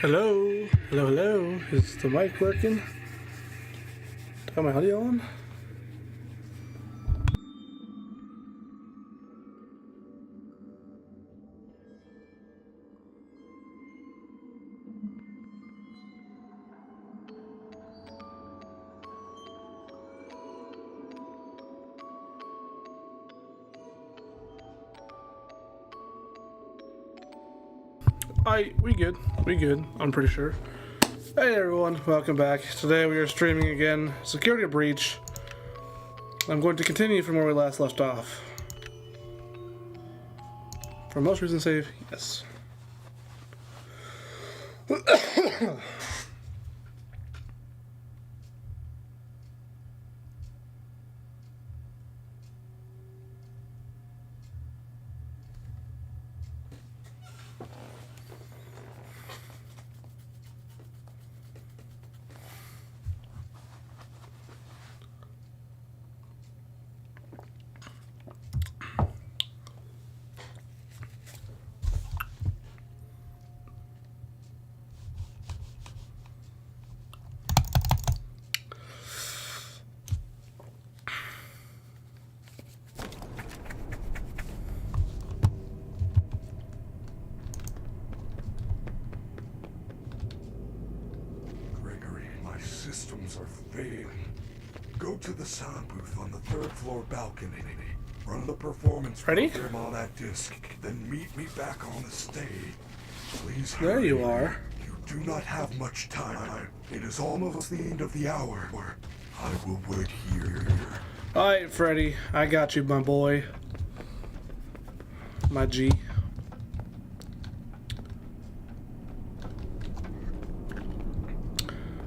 Hello, hello, hello. Is the mic working? Got my audio on? We good. We good. I'm pretty sure. Hey everyone, welcome back. Today we are streaming again. Security Breach. I'm going to continue from where we last left off. For most recent save, yes. Systems are failing. Go to the sound booth on the third floor balcony. Run the performance program on that disc. Then meet me back on the stage. Please hurry. There you are. You do not have much time. It is almost the end of the hour. I will wait here. Alright, Freddy. I got you, my boy. My G.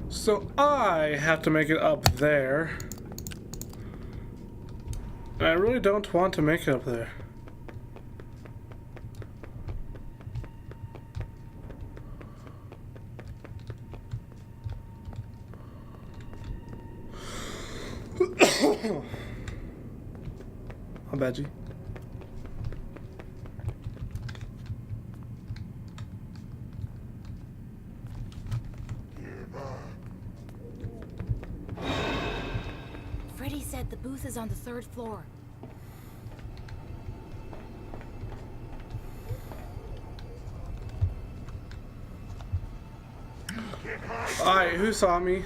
So I have to make it up there. And I really don't want to make it up there. My bad, G. Freddy said the booth is on the third floor. Alright, who saw me?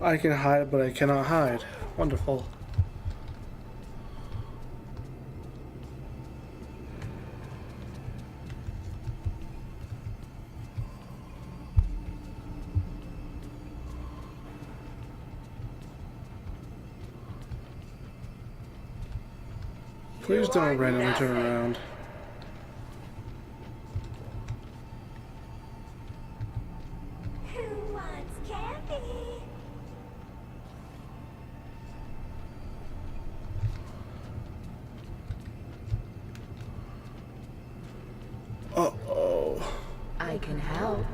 I can hide, but I cannot hide. Wonderful. Please don't randomly turn around. Who wants candy? Uh-oh. I can help.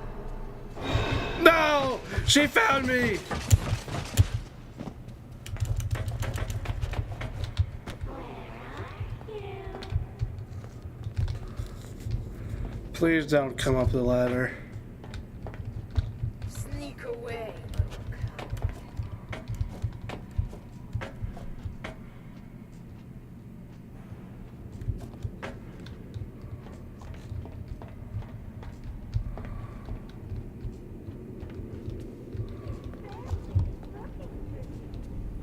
No! She found me! Please don't come up the ladder. Sneak away, little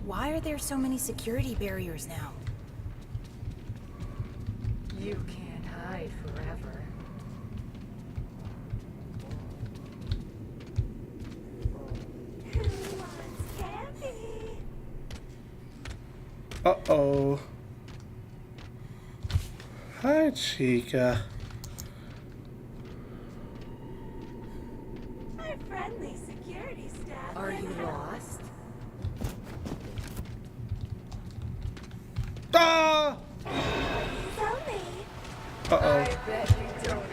Why are there so many security barriers now? You can't hide forever. Who wants candy? Uh-oh. Hi, Chica. Our friendly security staff. Are you lost? Ah! Please only. Uh-oh. bet you don't.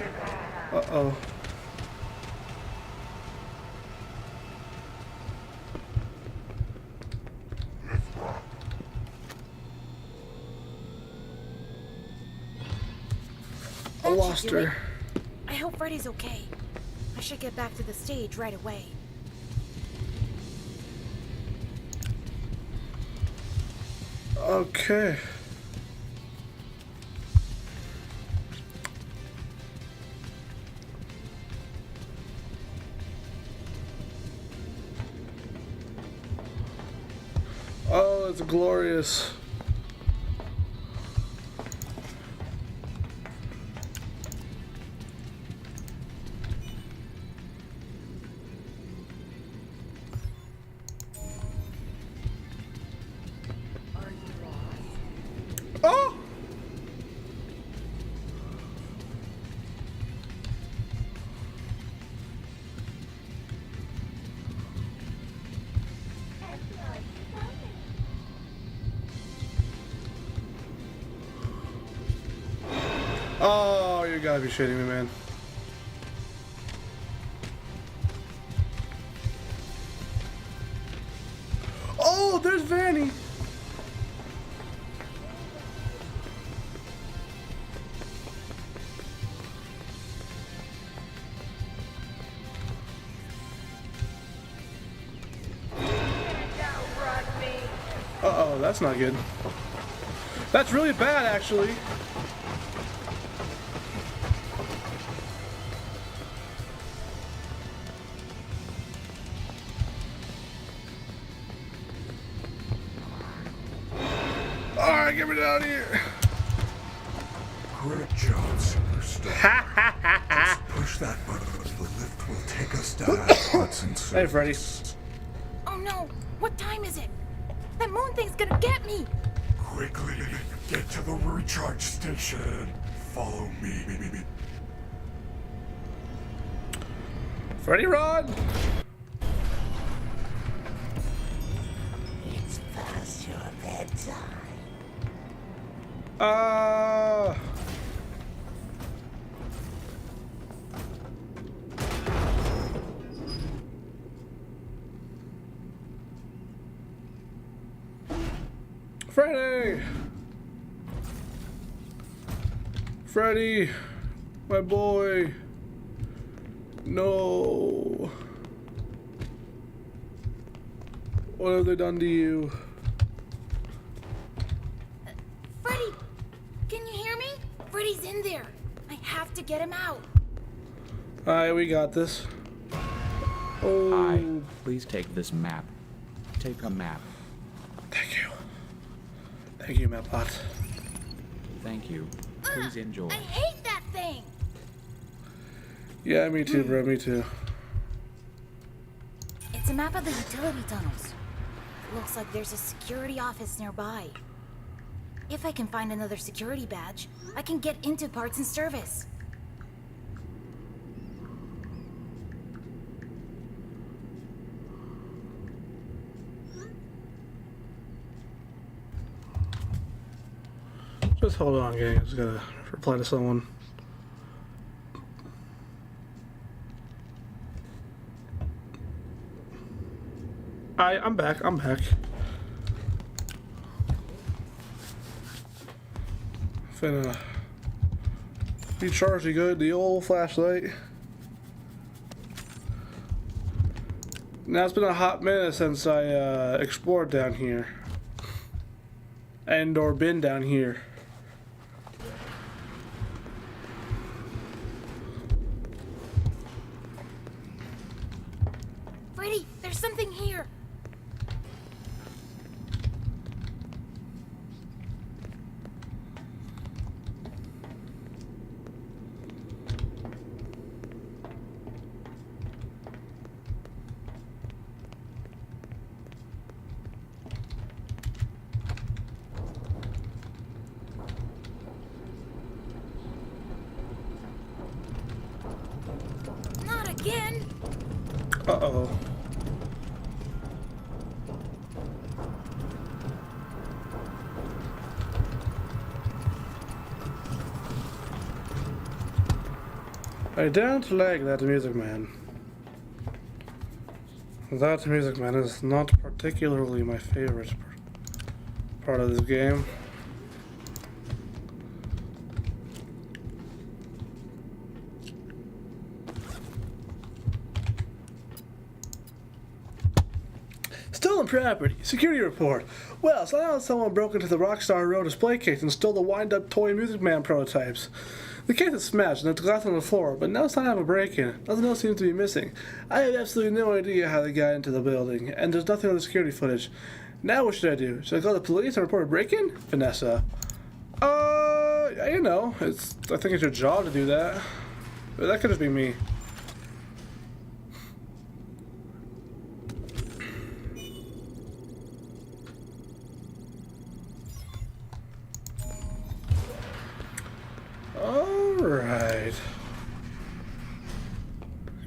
Uh-oh. I That lost should do it. her. I hope Freddy's okay. I should get back to the stage right away. Okay. Oh, it's glorious. Oh! Oh, you gotta be shitting me, man. Oh, there's Vanny. Uh-oh, that's not good. That's really bad, actually. Alright, get me down here. Great job, superstar. Just push that button. The lift will take us down Hudson Street. Hey, Freddy. Oh no! What time is it? That moon thing's gonna get me! Quickly, get to the recharge station. Follow me. Freddy, run! It's past your bedtime. Freddy! Freddy! My boy! No! What have they done to you? Freddy! Can you hear me? Freddy's in there! I have to get him out! Alright, we got this. Oh, Hi, please take this map. Take a map. thank you. Thank you, Mapbot. Thank you. Please enjoy. I hate that thing! Yeah, me too, bro, me too. It's a map of the utility tunnels. It looks like there's a security office nearby. If I can find another security badge, I can get into parts and service. Just hold on, gang. I just gotta reply to someone. I'm back. I'm back. Finna recharge the old flashlight. Now it's been a hot minute since I explored down here. And or been down here. Freddy, there's something here! Not again! Uh-oh. I don't like that music, man. That music, man, is not particularly my favorite part of this game. Stolen property. Security report. Well, somehow someone broke into the Rockstar Row display case and stole the wind-up toy Music Man prototypes. The case is smashed and the glass on the floor, but no sign of a break-in. Nothing else seems to be missing. I have absolutely no idea how they got into the building, and there's nothing on the security footage. Now what should I do? Should I call the police and report a break-in? Vanessa. You know, I think it's your job to do that. But that could just be me. Alright.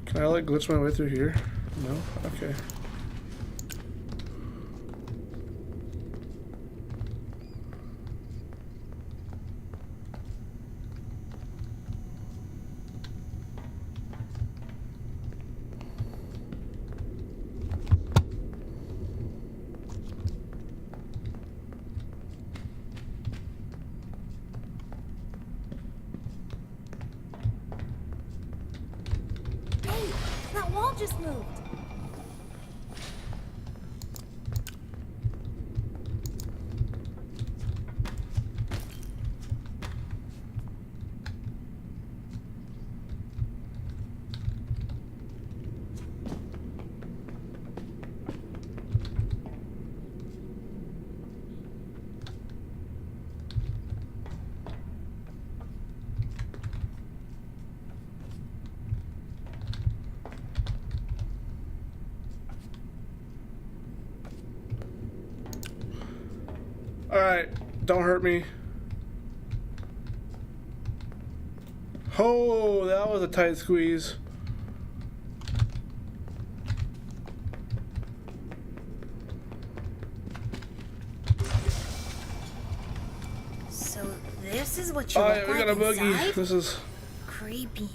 Can I like glitch my way through here? No? Okay. Hey, that wall just moved. Alright, don't hurt me. Oh, that was a tight squeeze. So this is what you Alright, look we like got a boogie. inside? This is... Creepy.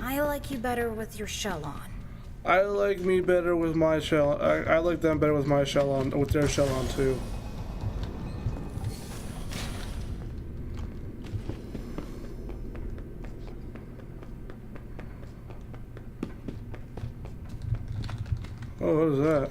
I like you better with your shell on. I like me better with my shell. I like them better with my shell on, with their shell on too. Oh, what is that?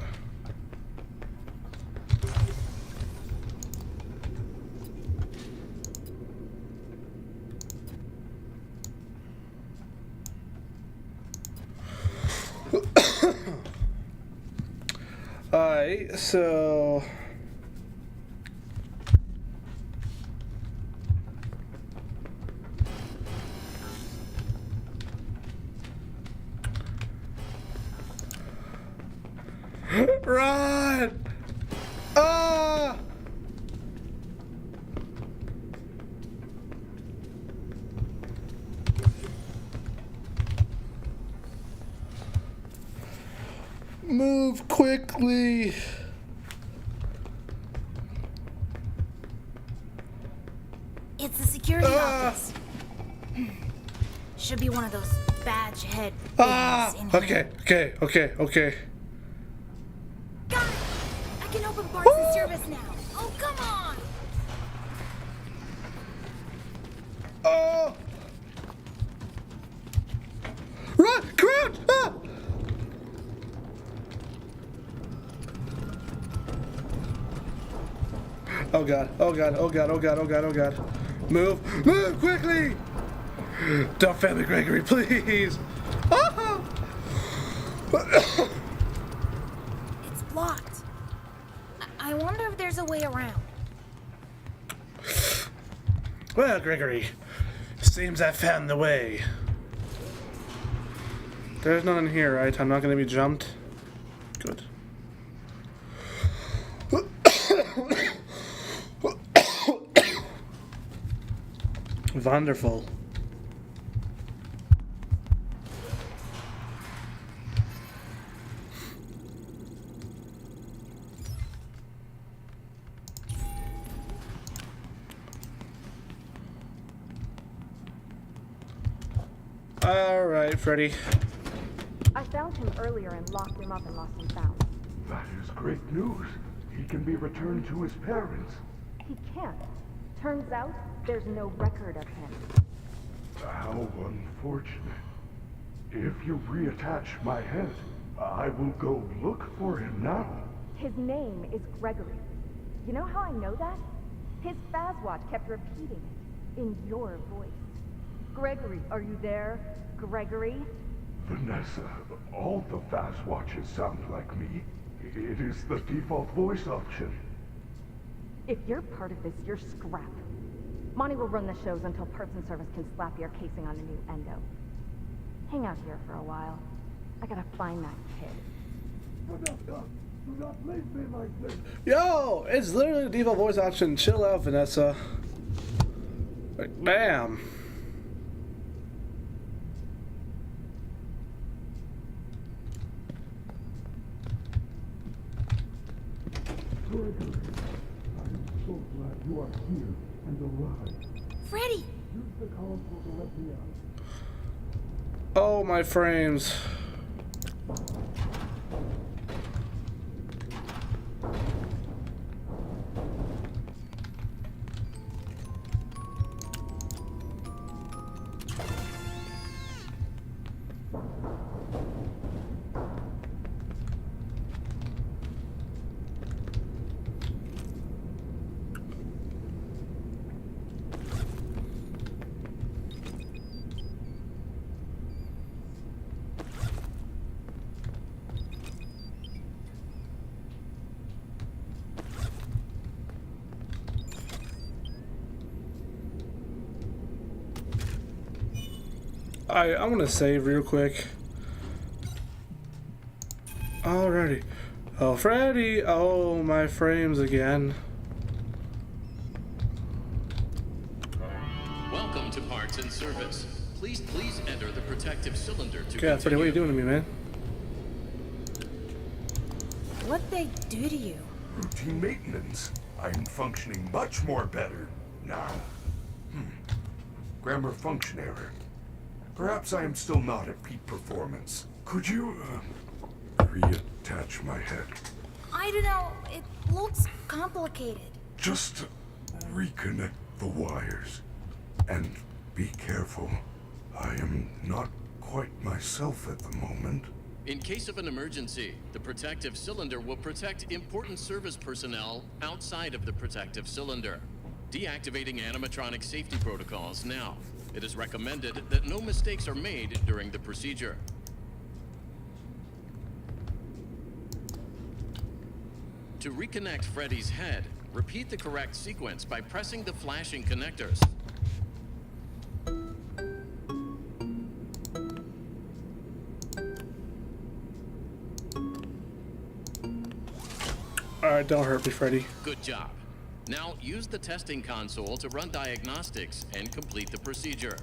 Alright, so... Run! Ah! Move quickly! It's the security office. Should be one of those badge head things in here. Okay. Got it! I can open parts and service now. Oh, come on! Oh! Run! Crouch! Ah! Oh god. Move quickly! Don't fail me, Gregory, please! Ah! It's blocked. I wonder if there's a way around. Well, Gregory, seems I found the way. There's none in here, right? I'm not gonna be jumped. Good. Wonderful. All right, Freddy. I found him earlier and locked him up and lost and found. That is great news. He can be returned to his parents. He can't. Turns out there's no record of him. How unfortunate. If you reattach my head, I will go look for him now. His name is Gregory. You know how I know that? His Fazwatch kept repeating it in your voice. Gregory, are you there? Gregory? Vanessa, all the fast watches sound like me. It is the default voice option. If you're part of this, you're scrap. Monty will run the shows until Parts and Service can slap your casing on a new endo. Hang out here for a while. I gotta find that kid. Vanessa, do not leave me like this. Yo, it's literally the default voice option. Chill out, Vanessa. Like, bam. Gregory, I am so glad you are here and alive. Freddy! Use the console to let me out. Oh, my frames. I'm gonna save real quick. Alrighty. Oh, Freddy! Oh, my frames again. Welcome to Parts and Service. Please enter the protective cylinder to Okay, Freddy, what are you doing to me, man? What'd they do to you? Routine maintenance. I'm functioning much more better now. Grammar function error. Perhaps I am still not at peak performance. Could you, reattach my head? I don't know. It looks complicated. Just reconnect the wires. And be careful. I am not quite myself at the moment. In case of an emergency, the protective cylinder will protect important service personnel outside of the protective cylinder. Deactivating animatronic safety protocols now. It is recommended that no mistakes are made during the procedure. To reconnect Freddy's head, repeat the correct sequence by pressing the flashing connectors. Alright, don't hurt me, Freddy. Good job. Now use the testing console to run diagnostics and complete the procedure.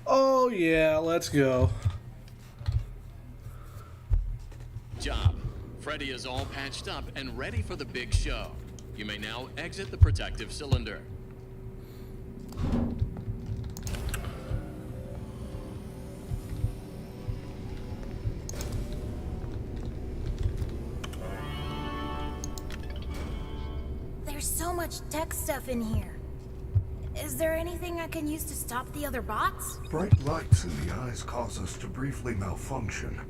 Oh, yeah, let's go. Job. Freddy is all patched up and ready for the big show. You may now exit the protective cylinder. There's so much tech stuff in here. Is there anything I can use to stop the other bots? Bright lights in the eyes cause us to briefly malfunction.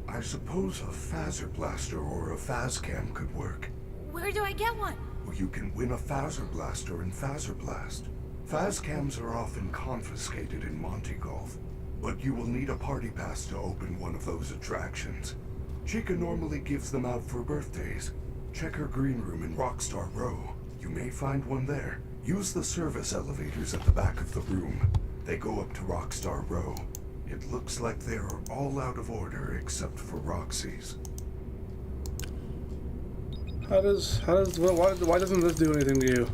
I suppose a phaser blaster or a phascam could work. Where do I get one? Or you can win a phaser blaster in Phaser Blast. Phascams are often confiscated in Monte Golf, but you will need a party pass to open one of those attractions. Chica normally gives them out for birthdays. Check her green room in Rockstar Row. You may find one there. Use the service elevators at the back of the room. They go up to Rockstar Row. It looks like they are all out of order except for Roxy's. Why doesn't this do anything to you?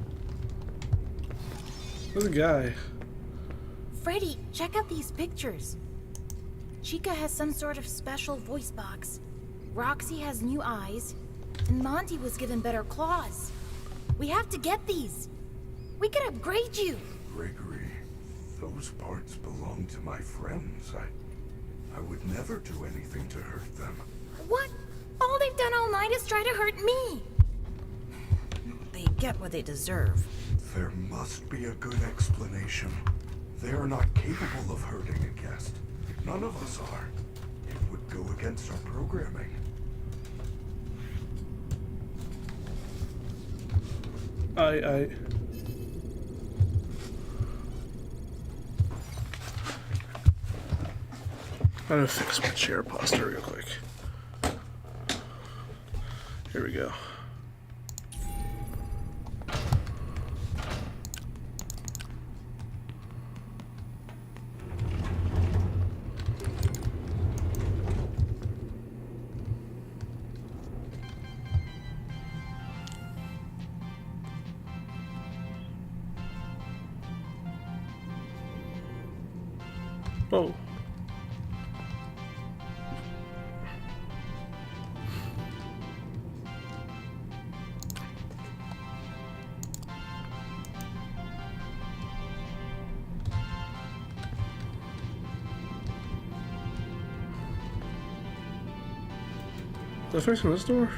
Who's the guy? Freddy, check out these pictures. Chica has some sort of special voice box. Roxy has new eyes. And Monty was given better claws. We have to get these. We can upgrade you. Gregory, those parts belong to my friends. I would never do anything to hurt them. What? All they've done all night is try to hurt me. They get what they deserve. There must be a good explanation. They are not capable of hurting a guest. None of us are. It would go against our programming. I I'm gonna fix my chair posture real quick. Here we go. Oh. Is that facing this door?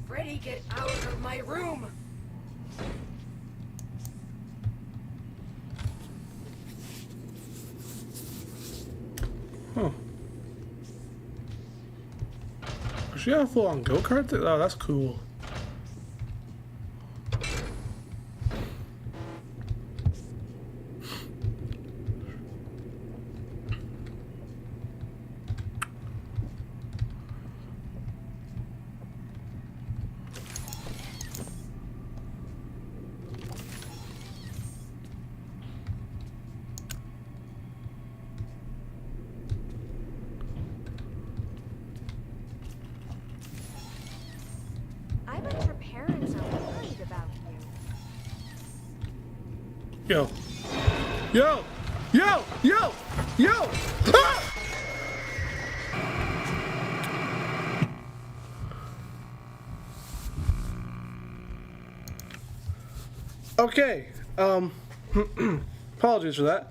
Freddy, get out of my room! Huh. Does she have a full-on go-kart? Oh, that's cool. I bet your parents are worried about you. Yo. Yo! Yo! Yo! Yo! Ah! Okay. Apologies for that.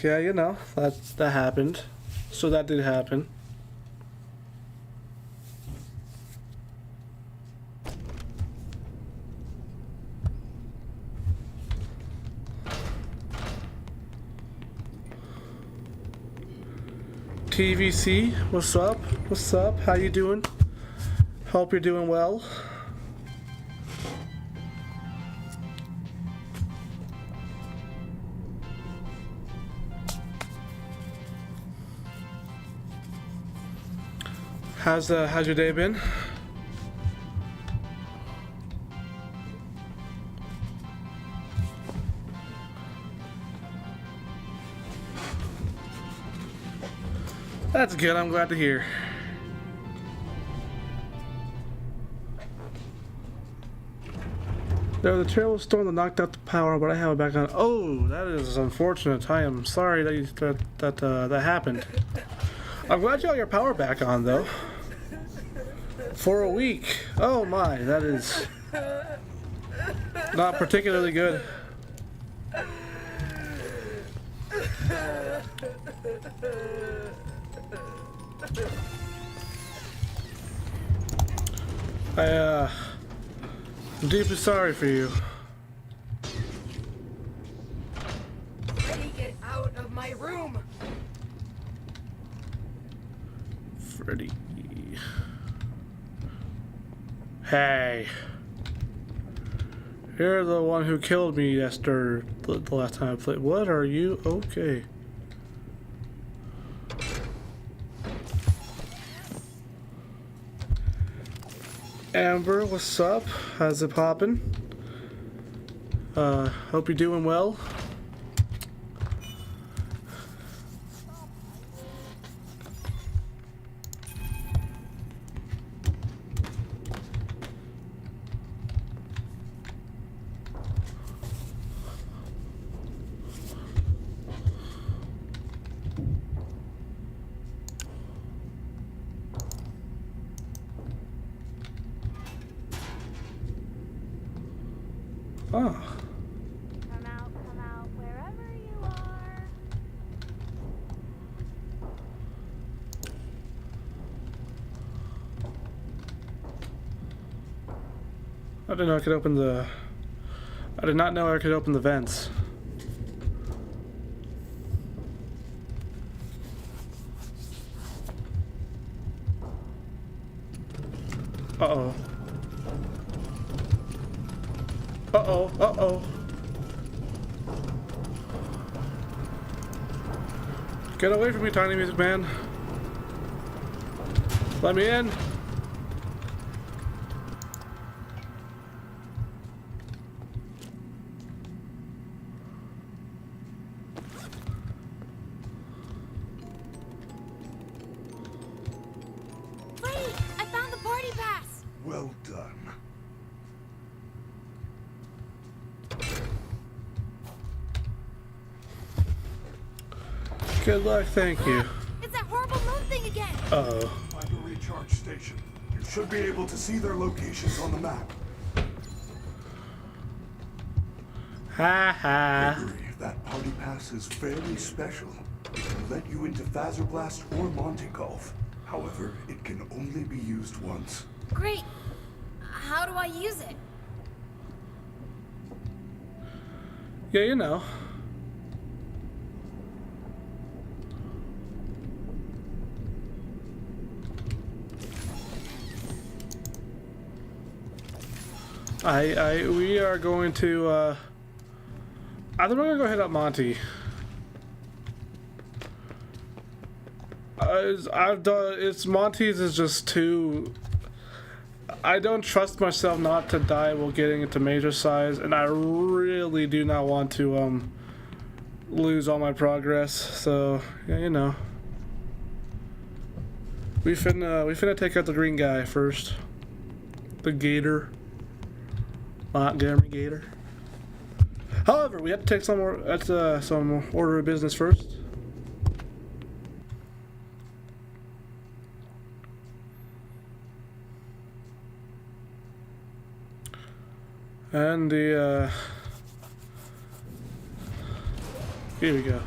Yeah, you know, that happened. So that did happen. TVC, what's up? What's up? How you doing? Hope you're doing well. How's your day been? That's good, I'm glad to hear. There was a terrible storm that knocked out the power, but I have it back on. Oh, that is unfortunate. I am sorry that happened. I'm glad you got your power back on, though. For a week. Oh my, that is not particularly good. I'm deeply sorry for you. Freddy, get Ready. Hey. You're the one who killed me yesterday, the last time I played. What are you? Okay. Amber, what's up? How's it poppin'? Hope you're doing well. Oh. Come out, wherever you are. I didn't know I could open the... I did not know I could open the vents. Uh-oh. Uh-oh, uh-oh. Get away from me, Tiny Music Man. Let me in. Freddy, I found the party pass. Well done. Good luck, thank you. It's that horrible moon thing again. Uh-oh. Find a recharge station. You should be able to see their locations on the map. Ha ha. Gregory, that party pass is very special. It can let you into Fazerblast or Monte Golf. However, it can only be used once. Great. How do I use it? Yeah, you know. We are going to, I think we're gonna go hit up Monty. It's Monty's is just too, I don't trust myself not to die while getting into major size, and I really do not want to, lose all my progress, so, yeah, you know. We finna take out the green guy first. The gator. Montgomery Gator. However, we have to take some more. That's some order of business first. And the here we go.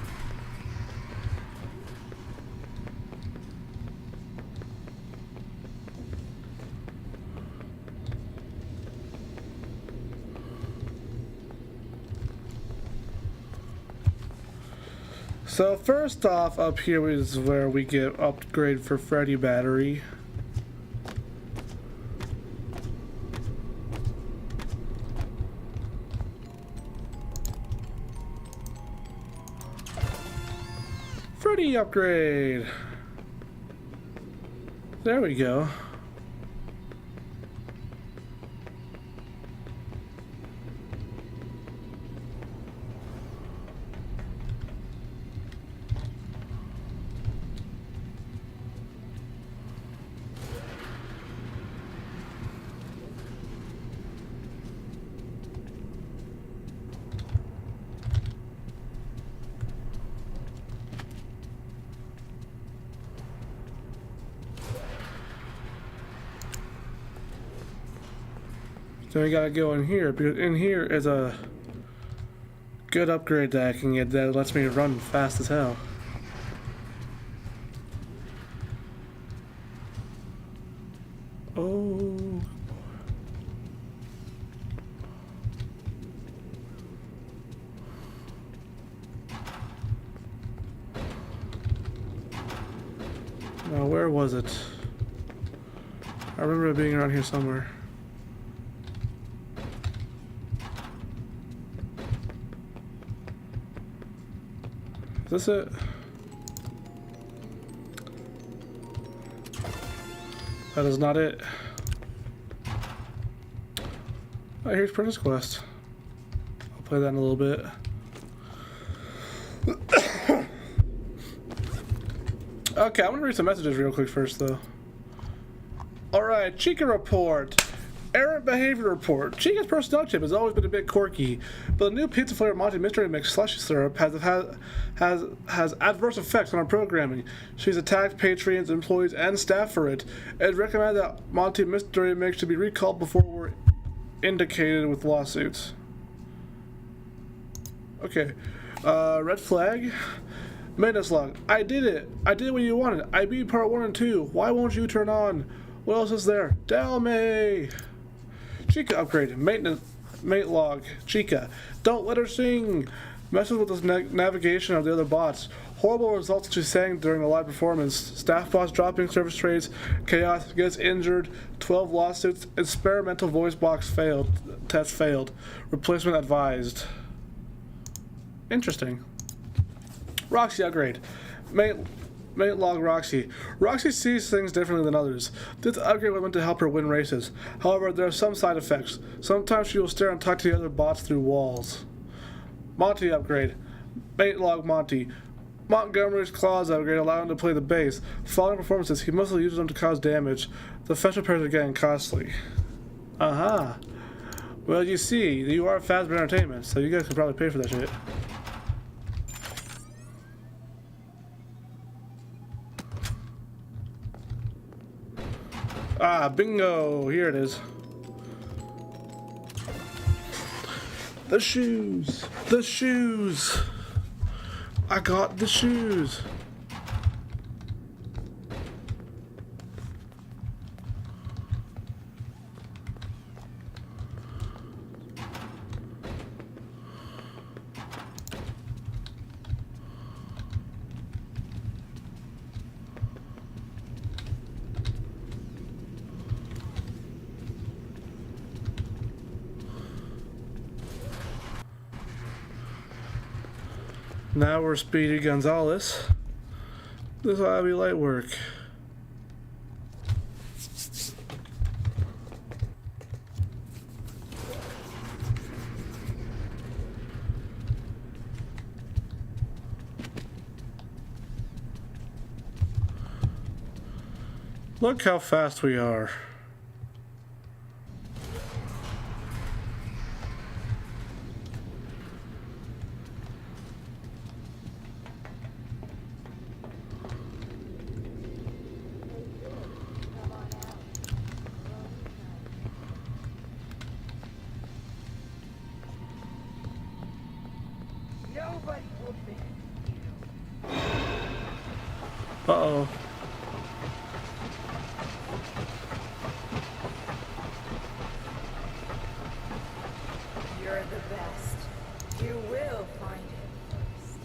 So first off, up here is where we get upgrade for Freddy battery. Freddy upgrade. There we go. So we gotta go in here, because in here is a good upgrade that I can get that lets me run fast as hell. Oh. Now where was it? remember it being around here somewhere. Is this it? That is not it. Oh, here's Princess Quest. I'll play that in a little bit. Okay, I'm gonna read some messages real quick first, though. Alright, Chica report. Errant behavior report. Chica's personality type has always been a bit quirky, but the new pizza flavored Monty Mystery Mix slushy syrup has adverse effects on her programming. She's attacked patrons, employees, and staff for it. It's recommended that Monty Mystery Mix should be recalled before we're indicated with lawsuits. Okay. Red flag. Maintenance log. I did it. I did what you wanted. I beat part 1 and 2. Why won't you turn on? What else is there? Tell me. Chica upgraded. Maintenance. Mate log. Chica. Don't let her sing. Messes with the navigation of the other bots. Horrible results she sang during the live performance. Staff bots dropping service trades. Chaos gets injured. 12 lawsuits. Experimental voice box failed. Test failed. Replacement advised. Interesting. Roxy upgrade. Mate log Roxy. Roxy sees things differently than others. This upgrade was meant to help her win races. However, there are some side effects. Sometimes she will stare and talk to the other bots through walls. Monty upgrade. Mate log Monty. Montgomery's claws upgrade allow him to play the bass. Following performances, he mostly uses them to cause damage. The fetch repairs are getting costly. Aha. Well, you see, you are Fazbear Entertainment, so you guys could probably pay for that shit. Ah, bingo! Here it is. The shoes! The shoes! I got the shoes! Now we're Speedy Gonzalez. This ought to be light work. Look how fast we are. Uh-oh. You're the best. You will find it first.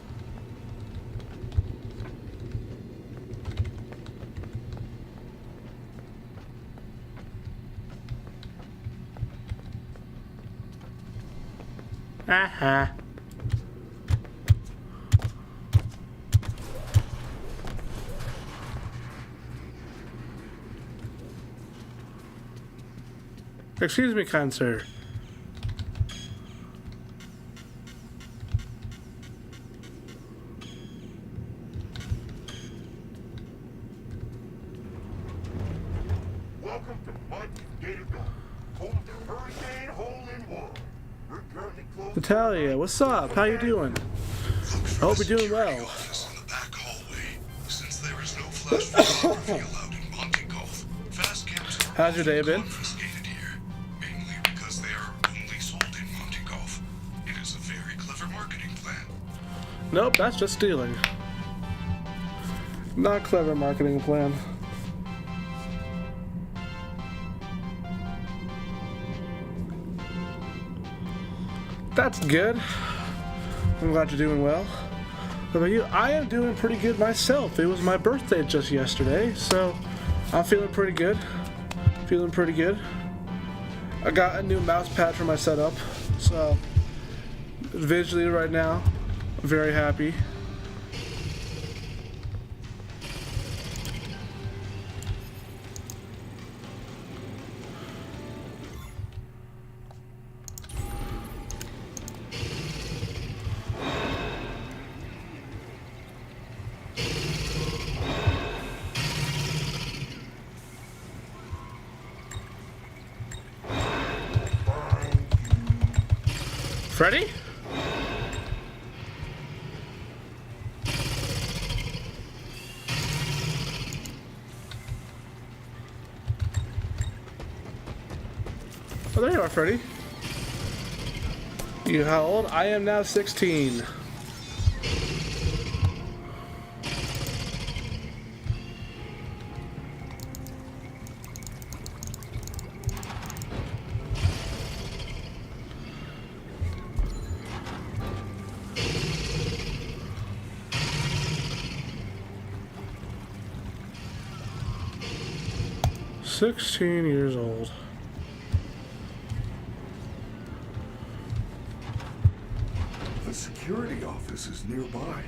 Aha. Excuse me, kind sir. Welcome to Mud Gator Gulch, home to Hurricane Hole-in-One. We're currently closed. Natalia, what's up? How you doing? I hope you're doing well. Office in the back hallway. Since there is no flash photography allowed in Monte Golf, fast cams are How's your day been? confiscated here, mainly because they are only sold in Monte Golf. It is a very clever marketing plan. Nope, that's just stealing. Not clever marketing plan. That's good. I'm glad you're doing well. What about you? I am doing pretty good myself. It was my birthday just yesterday, so I'm feeling pretty good. Feeling pretty good. I got a new mouse pad for my setup, so visually right now, I'm very happy. Freddy? Oh, there you are, Freddy. You how old? I am now 16. Years old. The security office is nearby.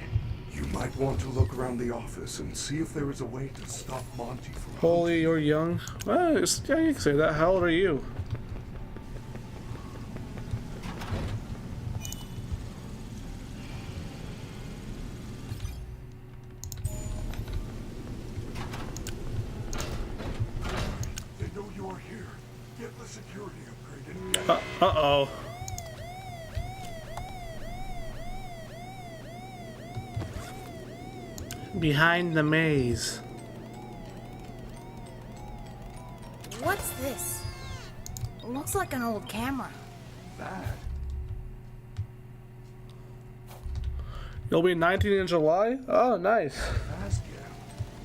You might want to look around the office and see if there is a way to stop Monty from... Holy, you're young. Well, yeah, you can say that. How old are you? They know you are here. Get the security upgrade and get... Uh-oh. Behind the maze. What's this? Looks like an old camera. That. You'll be 19 in July? Oh, nice. Fast cam.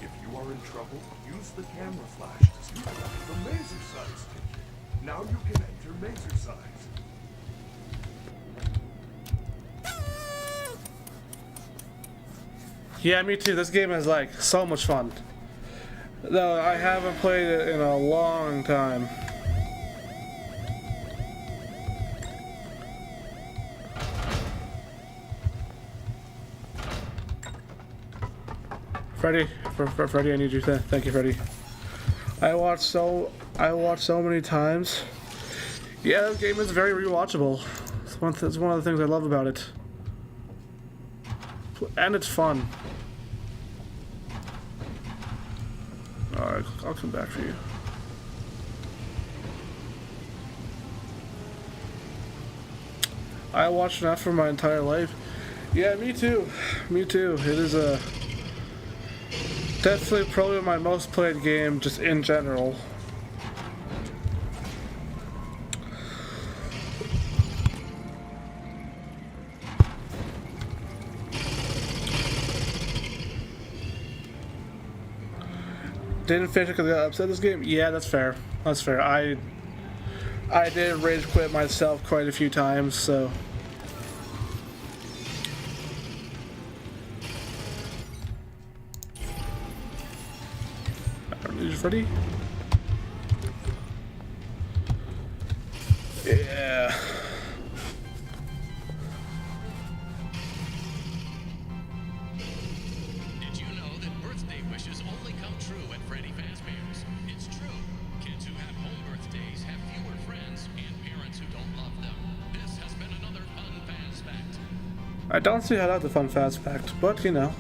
If you are in trouble, use the camera flash to see the Mazer size ticket. Now you can enter Mazer size. Yeah, me too. This game is like so much fun. Though I haven't played it in a long time. Freddy, Freddy, I need you. Thank you, Freddy. I watched so many times. Yeah, this game is very rewatchable. It's one of the things I love about it, and it's fun. Alright, I'll come back for you. I watched FNAF for my entire life. Yeah, me too. Me too. It is definitely probably my most played game just in general. Didn't finish it because I got upset this game? Yeah, that's fair. That's fair. I did rage quit myself quite a few times, so... I don't need you, Freddy. Yeah. Did you know that birthday wishes only come true at Freddy Fazbear's? It's true. Kids who have home birthdays have fewer friends and parents who don't love them. This has been another fun Faz fact. I don't see how that's a fun fast fact, but you know.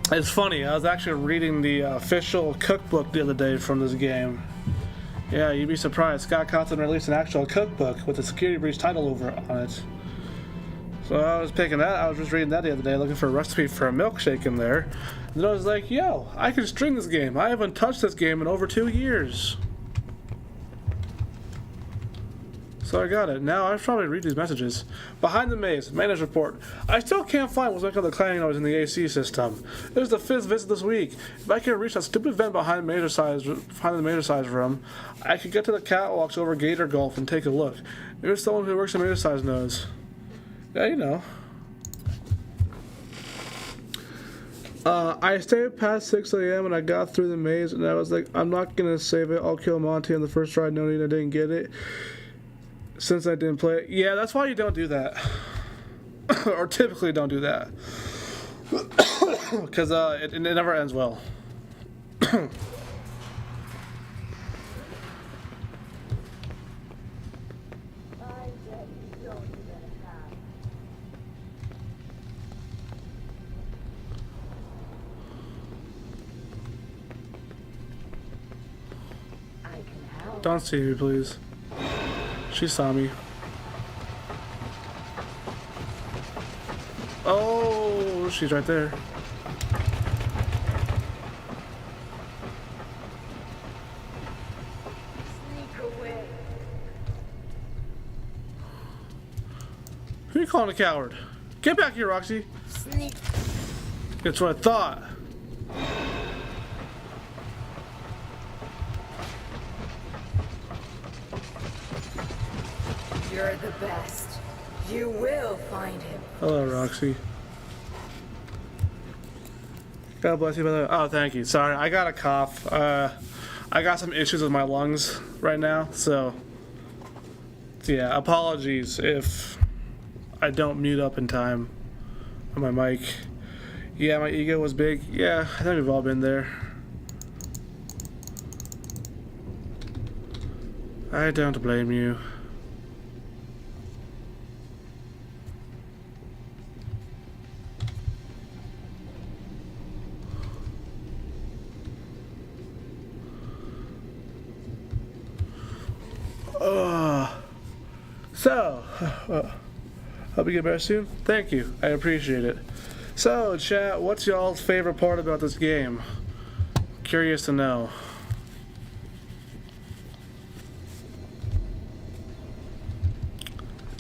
It's funny, I was actually reading the official cookbook the other day from this game. Yeah, you'd be surprised. Scott Cawthon released an actual cookbook with a security breach title over on it. So I was picking that, I was just reading that the other day, looking for a recipe for a milkshake in there. And then I was like, yo, I can stream this game. I haven't touched this game in over 2 years. So I got it. Now I should probably read these messages. Behind the maze, maintenance report. I still can't find what's making the clanging noise in the AC system. It was the 5th visit this week. If I can reach that stupid vent behind the major size room, I could get to the catwalks over Gator Gulf and take a look. Maybe someone who works in major size knows. Yeah, you know. I stayed past 6 a.m. and I got through the maze and I was like, I'm not gonna save it. I'll kill Monty on the first try. No need, I didn't get it. Since I didn't play it. Yeah, that's why you don't do that. Or typically don't do that. Because it never ends well. Don't see me, please. She saw me. Oh, she's right there. Who are you calling a coward? Get back here, Roxy. Sneak. That's what I thought. You're the best. You will find him. Hello, Roxy. God bless you, by the way. Oh, thank you. Sorry, I got a cough. I got some issues with my lungs right now, so yeah, apologies if I don't mute up in time on my mic. Yeah, my ego was big. Yeah, I think we've all been there. I don't blame you. So, hope you get better soon. Thank you. I appreciate it. So, chat, what's y'all's favorite part about this game? Curious to know.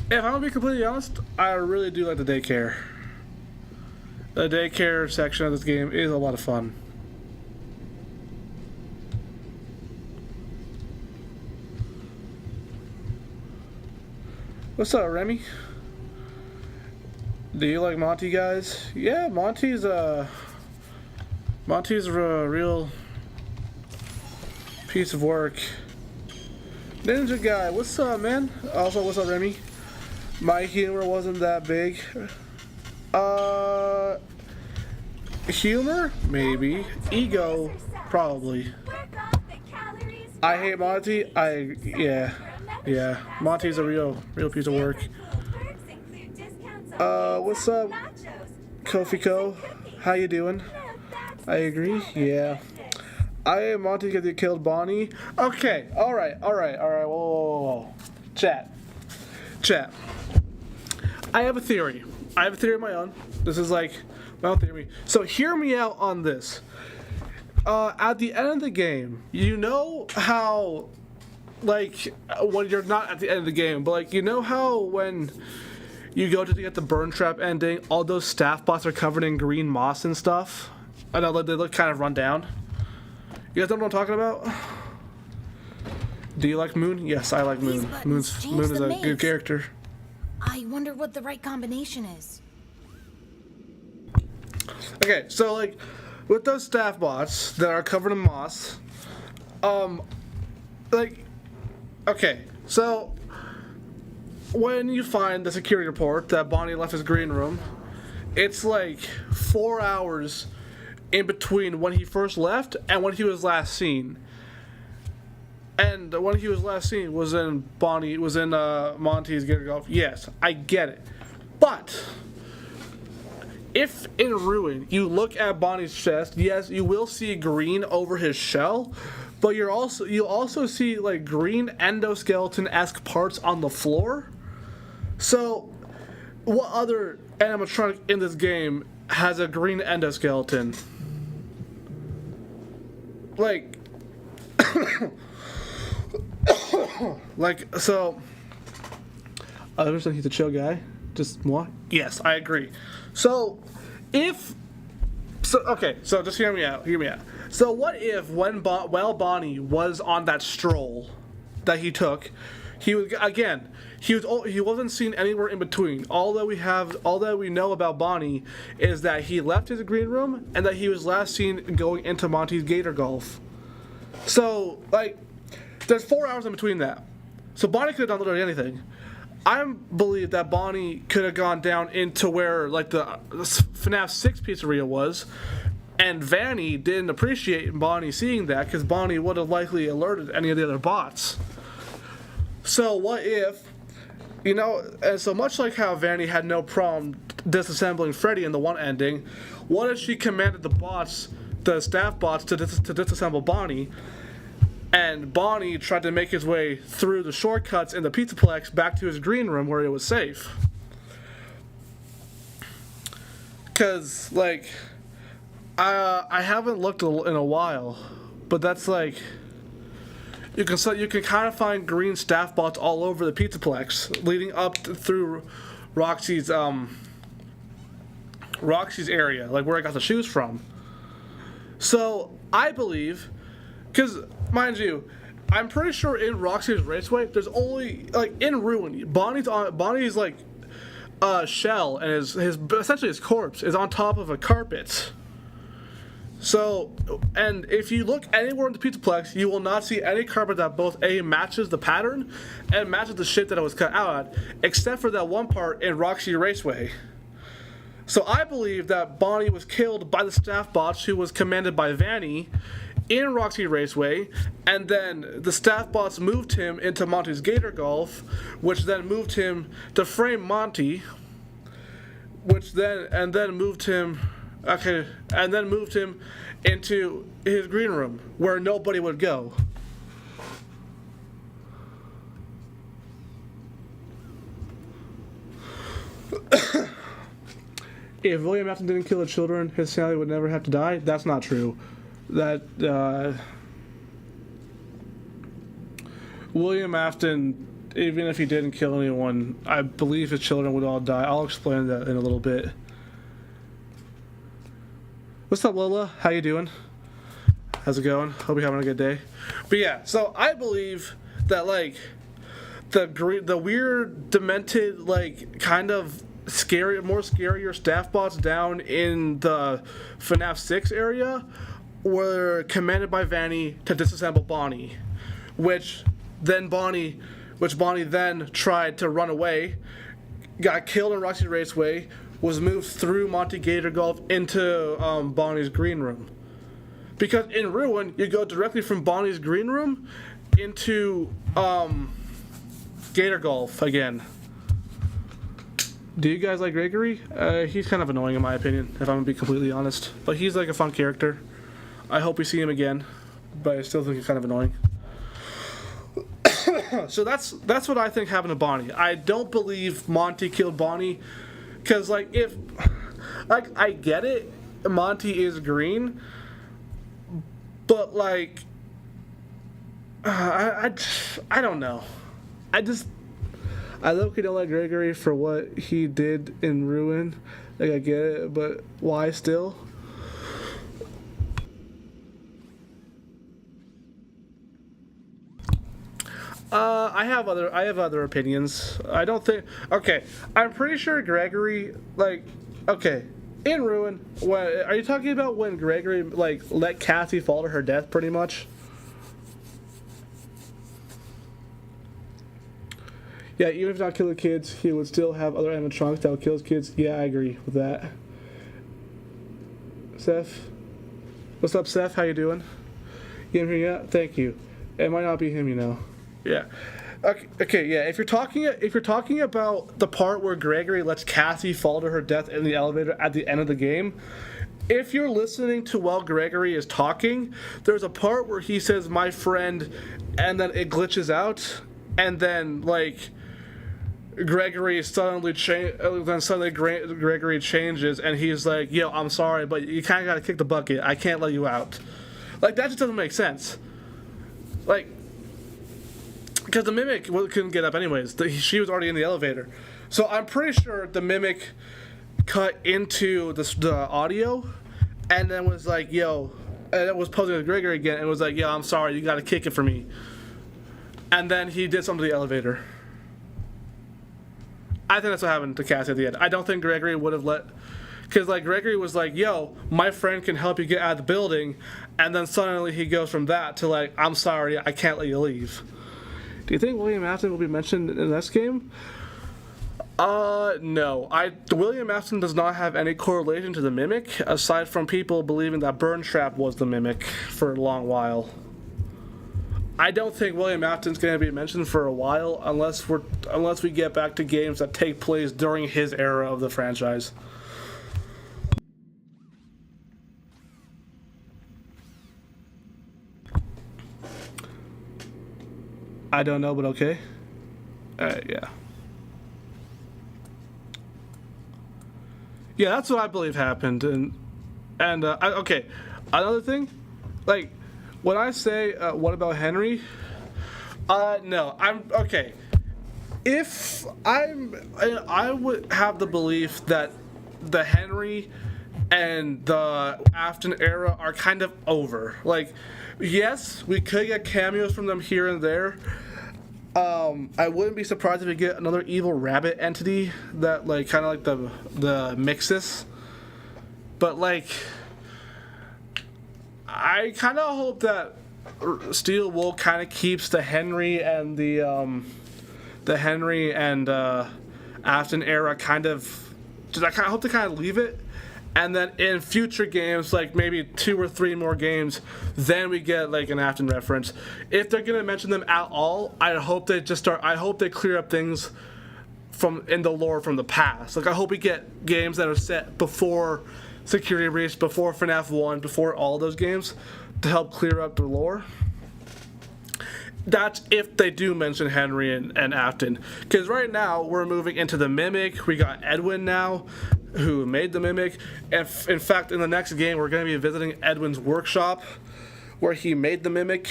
If I'm gonna be completely honest, I really do like the daycare. The daycare section of this game is a lot of fun. What's up, Remy? Do you like Monty, guys? Yeah, Monty's a real piece of work. Ninja guy, what's up, man? Also, what's up, Remy? My humor wasn't that big. Humor? Maybe. Ego? Probably. I hate Monty. Yeah. Monty's a real piece of work. What's up, Kofi Co? How you doing? I agree. Yeah. I am Monty because you killed Bonnie. Okay. All right. Whoa. Chat. I have a theory. Of my own. This is like my own theory. So hear me out on this. At the end of the game, you know how, like, when you're not at the end of the game, but like, you know how when you go to get the burn trap ending, all those staff bots are covered in green moss and stuff? I know they look kind of run down. You guys know what I'm talking about? Do you like Moon? Yes, I like Moon. Moon is a good character. I wonder what the right combination is. Okay, so like with those staff bots that are covered in moss, okay, so when you find the security report that Bonnie left his green room, it's like 4 hours in between when he first left and when he was last seen. And when he was last seen was in Monty's Get Golf. Yes, I get it. But if in Ruin you look at Bonnie's chest, yes, you will see green over his shell, but you'll also see like green endoskeleton-esque parts on the floor. So, what other animatronic in this game has a green endoskeleton? Like, so, I understand he's a chill guy. Just moi? Yes, I agree. So just hear me out. So what if while Bonnie was on that stroll that he took, He was again. He wasn't seen anywhere in between. All that we know about Bonnie is that he left his green room and that he was last seen going into Monty's Gator Golf. So like, there's 4 hours in between that. So Bonnie could have done literally anything. I believe that Bonnie could have gone down into where like the FNAF 6 pizzeria was, and Vanny didn't appreciate Bonnie seeing that because Bonnie would have likely alerted any of the other bots. So what if, and so much like how Vanny had no problem disassembling Freddy in the one ending, what if she commanded the staff bots to disassemble Bonnie, and Bonnie tried to make his way through the shortcuts in the Pizzaplex back to his green room where it was safe? Because, like, I haven't looked in a while, but that's like, you can kind of find green staff bots all over the Pizzaplex, leading up through Roxy's area, like where I got the shoes from. So I believe, because mind you, I'm pretty sure in Roxy's Raceway, there's only like in Ruin, Bonnie's like shell and his essentially his corpse is on top of a carpet. So, and if you look anywhere in the Pizzaplex, you will not see any carpet that both A, matches the pattern and matches the shape that it was cut out at, except for that one part in Roxy Raceway. So I believe that Bonnie was killed by the staff bots who was commanded by Vanny in Roxy Raceway, and then the staff bots moved him into Monty's Gator Golf, which then moved him to frame Monty, which then moved him into his green room where nobody would go. If William Afton didn't kill the children, his family would never have to die. That's not true. William Afton, even if he didn't kill anyone, I believe his children would all die. I'll explain that in a little bit. What's up, Lola? How you doing? How's it going? Hope you're having a good day. But yeah, so I believe that like the weird, demented, like kind of scarier staff bots down in the FNAF 6 area were commanded by Vanny to disassemble Bonnie, which Bonnie then tried to run away, got killed in Roxy Raceway, was moved through Monty Gator Golf into Bonnie's green room. Because in Ruin, you go directly from Bonnie's green room into Gator Golf again. Do you guys like Gregory? He's kind of annoying in my opinion, if I'm gonna be completely honest. But he's like a fun character. I hope we see him again, but I still think he's kind of annoying. So that's what I think happened to Bonnie. I don't believe Monty killed Bonnie. Because, like, I get it, Monty is green, but, like, I don't know. I low-key don't like Gregory for what he did in Ruin. Like, I get it, but why still? I have other opinions. I don't think. Okay, I'm pretty sure Gregory, like, okay, in Ruin. Are you talking about when Gregory like let Cassie fall to her death, pretty much? Yeah, even if not kill the kids, he would still have other animatronics that would kill his kids. Yeah, I agree with that. Seth, what's up, Seth? How you doing? You in here yet? Thank you. It might not be him, you know. Yeah. Okay. Yeah. If you're talking about the part where Gregory lets Cassie fall to her death in the elevator at the end of the game, if you're listening to while Gregory is talking, there's a part where he says "my friend," and then it glitches out, and then like Gregory suddenly Gregory changes, and he's like, "Yo, I'm sorry, but you kind of got to kick the bucket. I can't let you out." Like that just doesn't make sense. Like. Because the Mimic couldn't get up anyways. She was already in the elevator. So I'm pretty sure the Mimic cut into the audio and then was like, yo, and it was posing with Gregory again and was like, yo, I'm sorry, you gotta kick it for me. and then he did something to the elevator. I think that's what happened to Cassie at the end. I don't think Gregory would have let... Because, like, Gregory was like, yo, my friend can help you get out of the building, and then suddenly he goes from that to, like, I'm sorry, I can't let you leave. Do you think William Afton will be mentioned in this game? No. William Afton does not have any correlation to the Mimic, aside from people believing that Burntrap was the Mimic for a long while. I don't think William Afton's going to be mentioned for a while unless we get back to games that take place during his era of the franchise. I don't know, but okay. Yeah. Yeah, that's what I believe happened, okay. Another thing, like, when I say, what about Henry? No, I'm, okay. I would have the belief that the Henry and the Afton era are kind of over. Like, yes, we could get cameos from them here and there. I wouldn't be surprised if we get another evil rabbit entity that, like, kind of like the Mixus. But, like, I kind of hope that Steel Wool kind of keeps the Henry and the Afton era kind of. I kind of hope they kind of leave it, and then in future games, like maybe 2 or 3 more games, then we get like an Afton reference. If they're gonna mention them at all, I hope they clear up things in the lore from the past. Like I hope we get games that are set before Security Breach, before FNAF 1, before all those games, to help clear up the lore. That's if they do mention Henry and Afton. Because right now, we're moving into the Mimic. We got Edwin now, who made the Mimic. And in fact, in the next game, we're going to be visiting Edwin's workshop, where he made the Mimic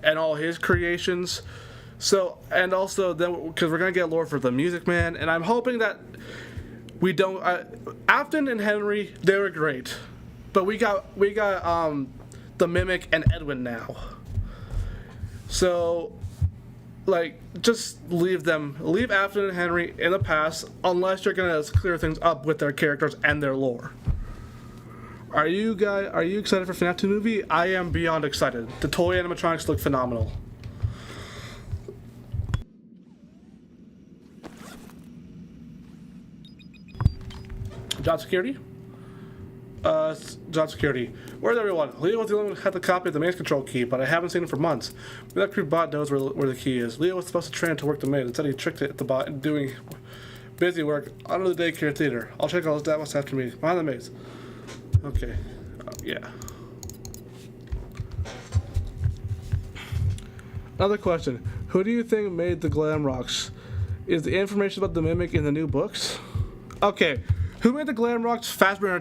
and all his creations. So, and also, then because we're going to get lore for the Music Man, and I'm hoping that we don't... Afton and Henry, they were great. But we got the Mimic and Edwin now. So, like, just leave Afton and Henry in the past, unless you're gonna clear things up with their characters and their lore. Are you excited for FNAF 2 movie? I am beyond excited. The toy animatronics look phenomenal. Job security? Job security. Where's everyone? Leo was the only one who had the copy of the maze control key, but I haven't seen him for months. Maybe that crew bot knows where the key is. Leo was supposed to train to work the maze. Instead, he tricked it at the bot and doing busy work under the daycare theater. I'll check all his data after me. Behind the maze. Okay. Yeah. Another question. Who do you think made the glam rocks? Is the information about the Mimic in the new books? Okay. Who made the glam rocks? Fazbear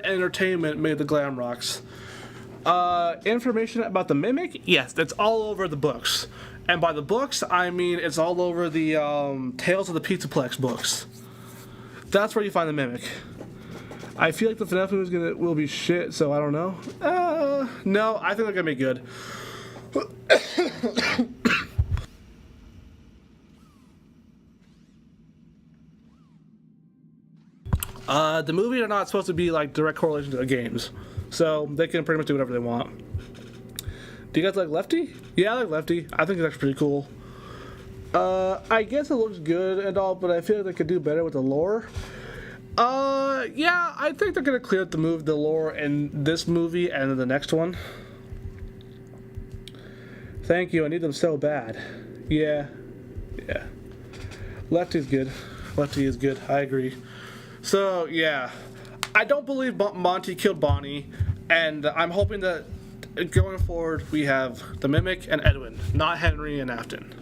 Entertainment made the glam rocks. Information about the Mimic? Yes, it's all over the books. And by the books, I mean it's all over the Tales of the Pizzaplex books. That's where you find the Mimic. I feel like the FNAF movie will be shit, so I don't know. No, I think they're gonna be good. The movies are not supposed to be like direct correlation to the games, so they can pretty much do whatever they want. Do you guys like Lefty? Yeah, I like Lefty. I think it's actually pretty cool. I guess it looks good and all, but I feel like they could do better with the lore. Yeah, I think they're gonna clear up the lore in this movie and in the next one. Thank you. I need them so bad. Yeah. Lefty's good. Lefty is good. I agree. So, yeah, I don't believe Monty killed Bonnie, and I'm hoping that going forward we have the Mimic and Edwin, not Henry and Afton.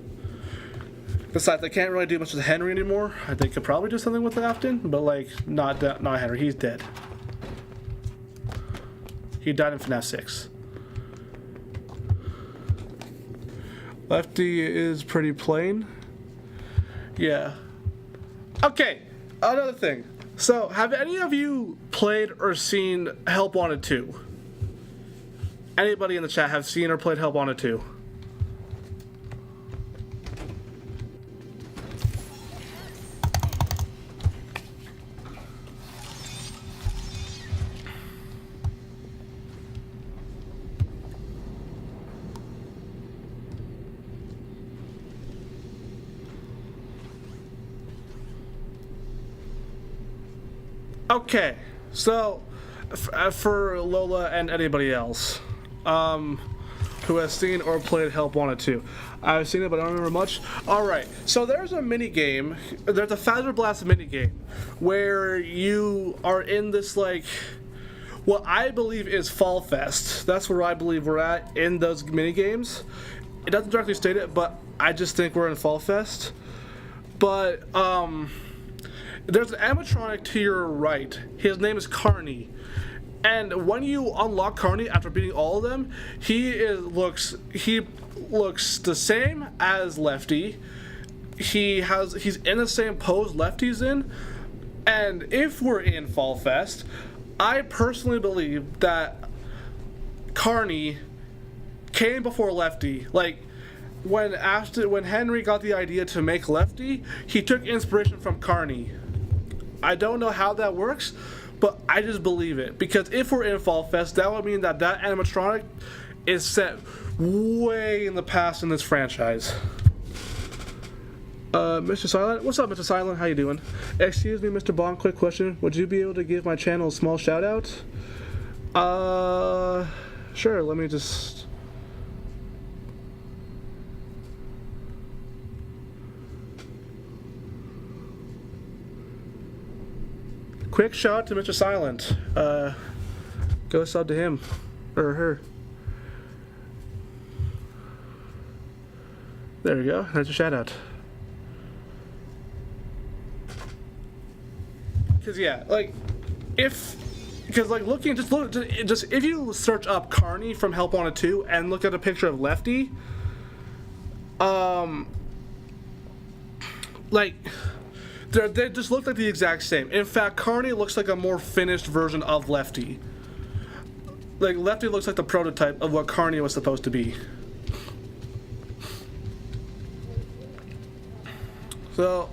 Besides, they can't really do much with Henry anymore. They could probably do something with Afton, but, like, not Henry. He's dead. He died in FNAF 6. Lefty is pretty plain. Yeah. Okay, another thing. So, have any of you played or seen Help Wanted 2? Anybody in the chat have seen or played Help Wanted 2? Okay, so for Lola and anybody else who has seen or played Help Wanted 2. I've seen it, but I don't remember much. Alright, so there's a mini game. There's a Phasma Blast mini game where you are in this, like, what I believe is Fall Fest. That's where I believe we're at in those mini games. It doesn't directly state it, but I just think we're in Fall Fest. But there's an animatronic to your right. His name is Carney. And when you unlock Carney after beating all of them, he looks the same as Lefty. He's in the same pose Lefty's in. And if we're in Fall Fest, I personally believe that Carney came before Lefty. Like, when Henry got the idea to make Lefty, he took inspiration from Carney. I don't know how that works, but I just believe it. Because if we're in Fall Fest, that would mean that animatronic is set way in the past in this franchise. Mr. Silent? What's up, Mr. Silent? How you doing? Excuse me, Mr. Bond, quick question. Would you be able to give my channel a small shout out? Sure, let me just... Quick shout out to Mr. Silent. Go sub to him. Or her. There we go. That's a shout out. Because, yeah, like, if you search up Carney from Help Wanted 2 and look at a picture of Lefty, like, they just look like the exact same. In fact, Carney looks like a more finished version of Lefty. Like, Lefty looks like the prototype of what Carney was supposed to be. So,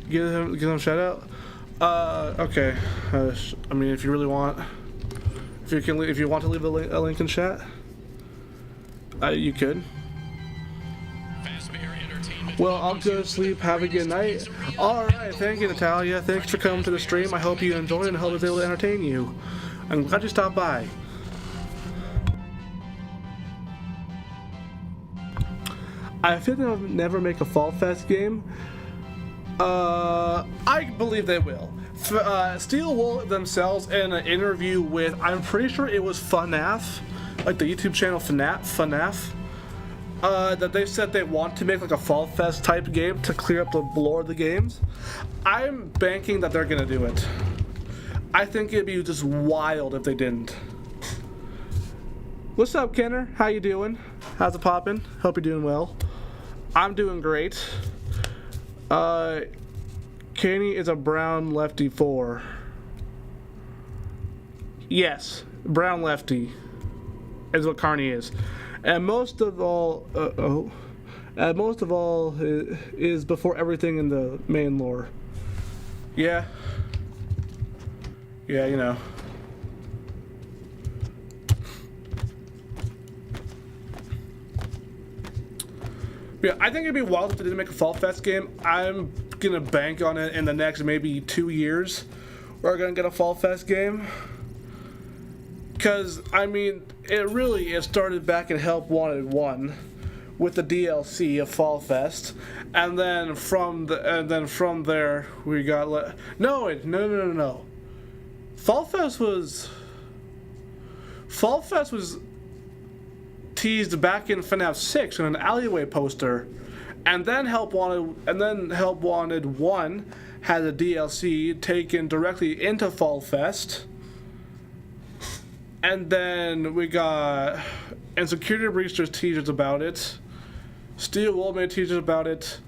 give him a shout out. Okay. I mean, if you really want, if you want to leave a link in chat, you could. Well, I'll go to sleep. Have a good night. Alright, thank you, Natalia. Thanks for coming to the stream. I hope you enjoyed and hope I was able to entertain you. I'm glad you stopped by. I feel they'll never make a Fall Fest game. I believe they will. Steel Wool themselves in an interview with, I'm pretty sure it was fnaf, like the YouTube channel fnaf. That they said they want to make like a Fall Fest type game to clear up the lore of the games. I'm banking that they're gonna do it. I think it'd be just wild if they didn't. What's up, Kenner? How you doing? How's it poppin'? Hope you're doing well. I'm doing great. Kenny is a brown lefty 4. Yes, brown lefty is what Carney is. And most of all, is before everything in the main lore. Yeah. Yeah, you know. Yeah, I think it'd be wild if they didn't make a Fall Fest game. I'm gonna bank on it in the next maybe 2 years. We're gonna get a Fall Fest game. Because, I mean, it started back in Help Wanted 1 with the DLC of Fall Fest, and then from there we got no. Fall Fest was teased back in FNAF 6 in an alleyway poster, and then Help Wanted 1 had a DLC taken directly into Fall Fest. And then we got Security Breachers teasers about it. Steel Wool made teasers about it.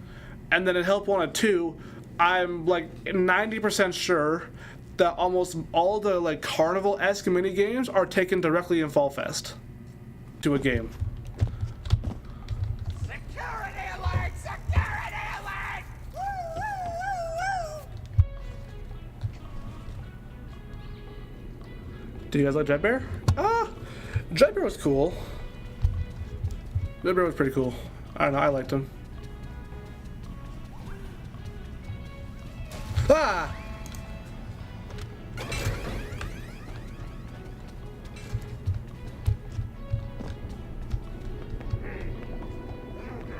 And then in Help Wanted 2, I'm like 90% sure that almost all the like carnival-esque mini games are taken directly in Fall Fest to a game. Security alert! Security alert! Woo, woo, woo, woo. Do you guys like Dreadbear? Dreadbear was cool. Dreadbear was pretty cool. I don't know, I liked him. Ah!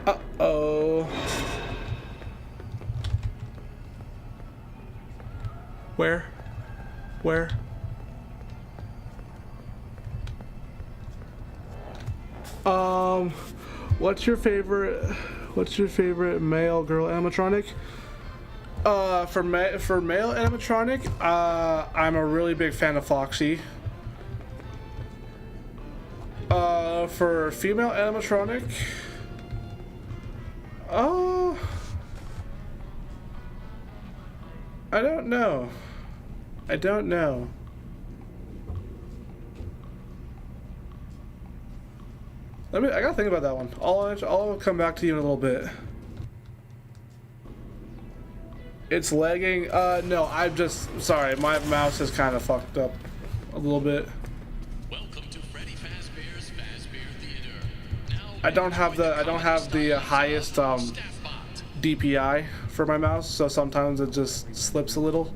Uh-oh. Where? Where? What's your favorite male girl animatronic? For male animatronic, I'm a really big fan of Foxy. For female animatronic, I don't know. I don't know. I gotta think about that one. I'll come back to you in a little bit. It's lagging. No, I'm just sorry. My mouse is kind of fucked up a little bit. Welcome to Freddy Fazbear's Fazbear Theater. Now I don't have the highest DPI for my mouse, so sometimes it just slips a little.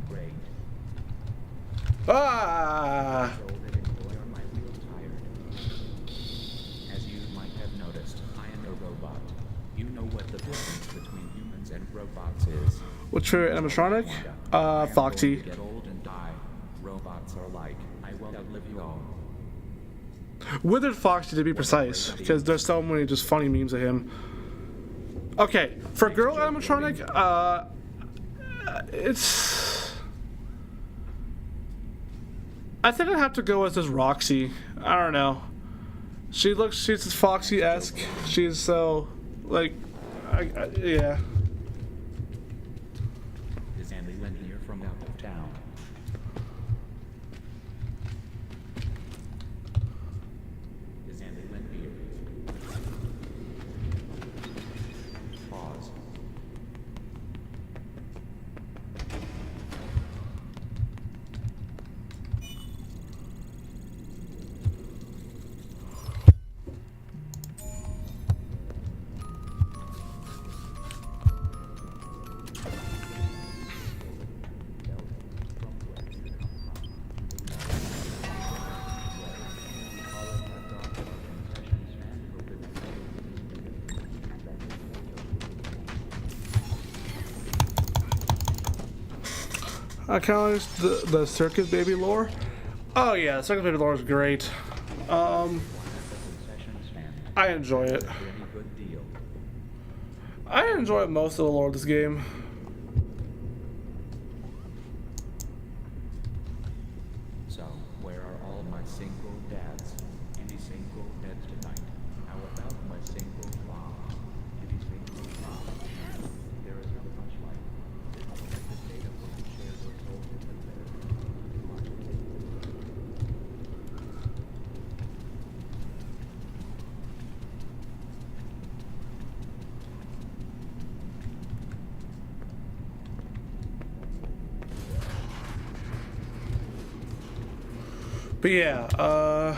Great. Ah! Older employer might feel tired. As you might have noticed, I am a robot. You know what the difference between humans and robots is. What's your animatronic? I am Foxy. going to get old and die. Robots are like, I will outlive you all. Withered Foxy to be precise, because there's so many just funny memes of him. Okay, for girl animatronic, it's... I think I'd have to go with this Roxy. I don't know. She's Foxy-esque. She's so, like, yeah. Is Andy Lynn here from out of town? Is Andy Lynn here? Pause. I kind of like the Circus Baby lore. Oh yeah, Circus Baby lore is great. I enjoy it. I enjoy most of the lore of this game. So, where are all my single dads? Any single dads tonight? How about my single mom? Any single mom? There is not much life. The data will be shared or told in the But yeah,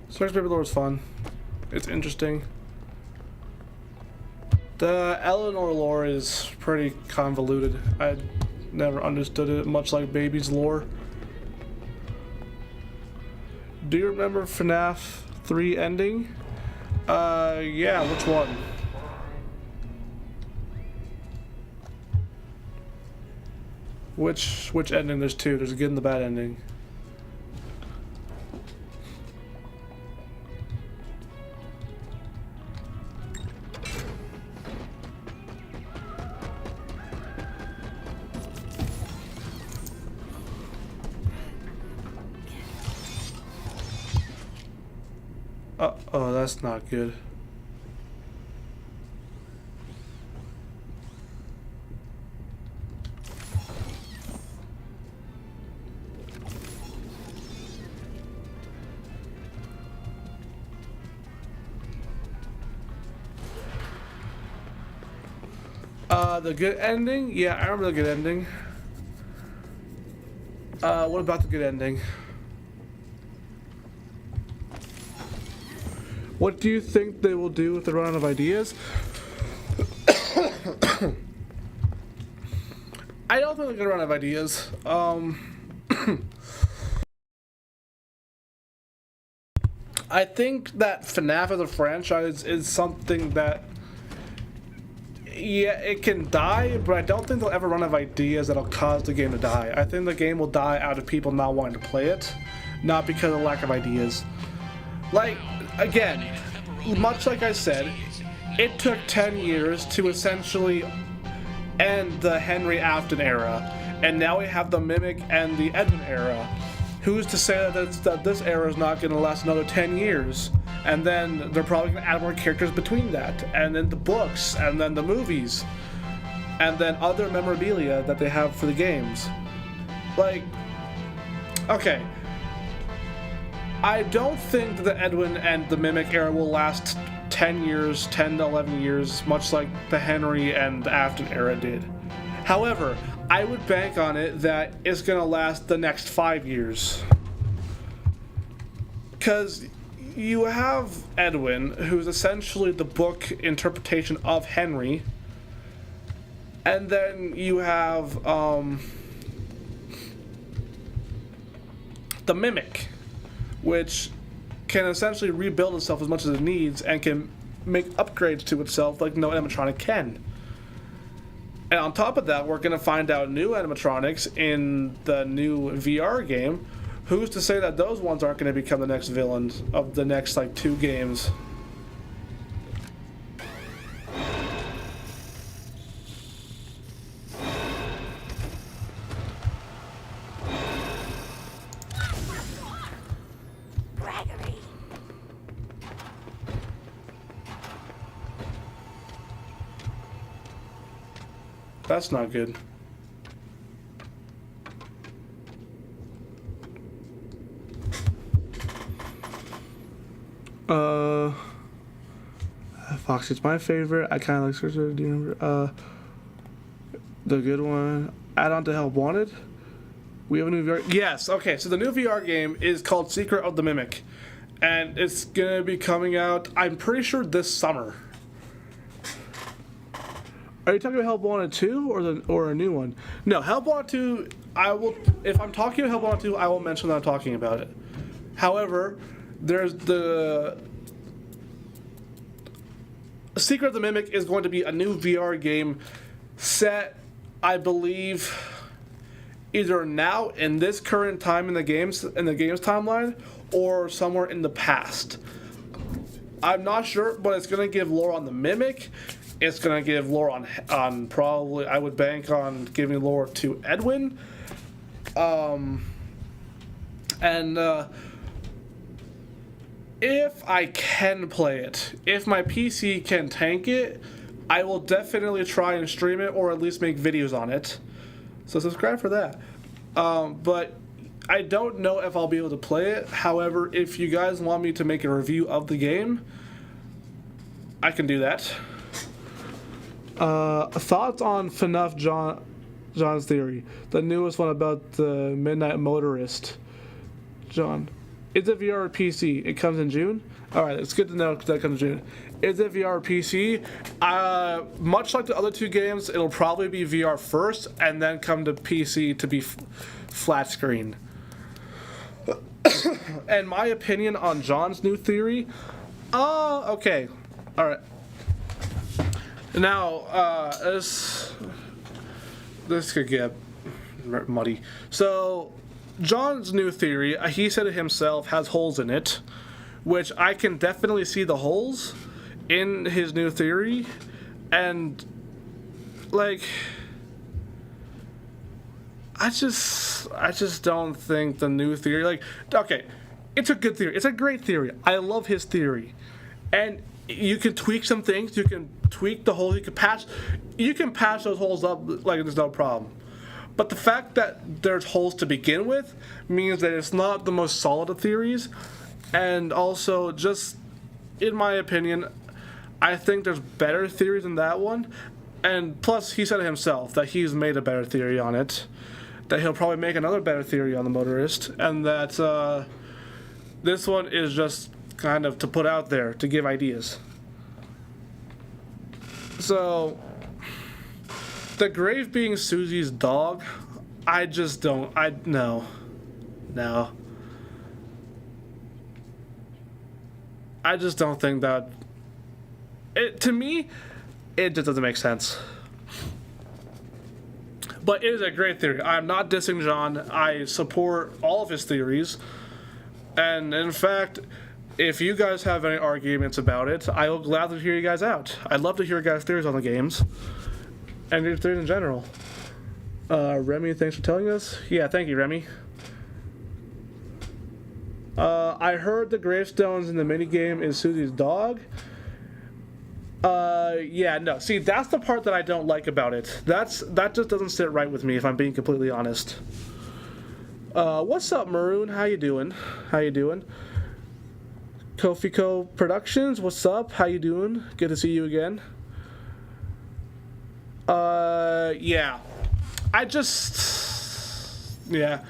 Circus Baby lore is fun. It's interesting. The Eleanor lore is pretty convoluted. I never understood it, much like Baby's lore. Do you remember FNAF 3 ending? Yeah, which one? Which ending? There's two. There's a good and the bad ending. Oh, that's not good. The good ending? Yeah, I remember the good ending. What about the good ending? What do you think they will do if they run out of ideas? I don't think they're gonna run out of ideas. I think that FNAF as a franchise is something that, yeah, it can die, but I don't think they'll ever run out of ideas that'll cause the game to die. I think the game will die out of people not wanting to play it, not because of lack of ideas. Like, again, much like I said, it took 10 years to essentially end the Henry Afton era, and now we have the Mimic and the Edwin era. Who's to say that this era is not going to last another 10 years? And then they're probably going to add more characters between that, and then the books, and then the movies, and then other memorabilia that they have for the games. Like, okay, I don't think that the Edwin and the Mimic era will last 10 years, 10 to 11 years, much like the Henry and Afton era did. However, I would bank on it that it's going to last the next 5 years. Because you have Edwin, who's essentially the book interpretation of Henry, and then you have the Mimic, which can essentially rebuild itself as much as it needs and can make upgrades to itself like no animatronic can. And on top of that, we're going to find out new animatronics in the new VR game. Who's to say that those ones aren't going to become the next villains of the next, like, 2 games? Gregory. That's not good. Foxy's my favorite. I kind of like Scripture. Do you remember? The good one. Add on to Help Wanted. We have a new VR. Yes. Okay. So the new VR game is called Secret of the Mimic, and it's gonna be coming out, I'm pretty sure, this summer. Are you talking about Help Wanted 2 or a new one? No, Help Wanted 2. I will. If I'm talking about Help Wanted 2, I will mention that I'm talking about it. However, there's the Secret of the Mimic is going to be a new VR game set, I believe, either now in this current time in the game's timeline, or somewhere in the past. I'm not sure, but it's going to give lore on the Mimic. It's going to give lore on probably, I would bank on giving lore to Edwin. If I can play it, if my PC can tank it, I will definitely try and stream it or at least make videos on it. So subscribe for that. But I don't know if I'll be able to play it. However, if you guys want me to make a review of the game, I can do that. Thoughts on FNAF John's theory, the newest one about the Midnight Motorist. John, is it VR or PC? It comes in June? Alright, it's good to know that comes in June. Is it VR or PC? Much like the other 2 games, it'll probably be VR first and then come to PC to be flat screen. And my opinion on John's new theory, okay, alright. Now, this could get muddy. So, John's new theory, he said it himself, has holes in it, which I can definitely see the holes in his new theory, and, like, I just don't think the new theory, like, okay, it's a good theory, it's a great theory, I love his theory, and you can tweak some things, you can tweak the holes, you can patch those holes up like there's no problem. But the fact that there's holes to begin with means that it's not the most solid of theories, and also, just in my opinion, I think there's better theories than that one, and plus he said it himself that he's made a better theory on it, that he'll probably make another better theory on the motorist, and that this one is just kind of to put out there to give ideas. So, the grave being Susie's dog, I just don't. No. I just don't think that. To me, it just doesn't make sense. But it is a great theory. I'm not dissing John. I support all of his theories. And in fact, if you guys have any arguments about it, I will gladly hear you guys out. I'd love to hear your guys' theories on the games. And your theories in general. Remy, thanks for telling us. Yeah, thank you, Remy. I heard the gravestones in the minigame is Susie's dog. Yeah, no. See, that's the part that I don't like about it. That just doesn't sit right with me, if I'm being completely honest. What's up, Maroon? How you doing? Kofiko Productions, what's up? How you doing? Good to see you again. Yeah. Yeah.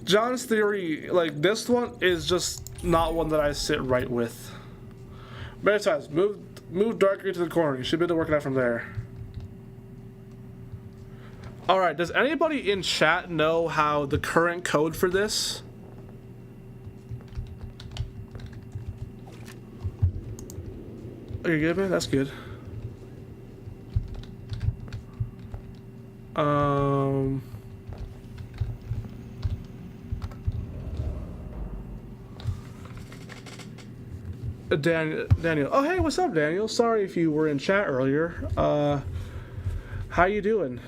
John's theory, like, this one is just not one that I sit right with. But besides, move darker to the corner. You should be able to work it out from there. Alright, does anybody in chat know how the current code for this? Are you good, man? That's good. Daniel. Oh, hey, what's up, Daniel? Sorry if you were in chat earlier. How you doing?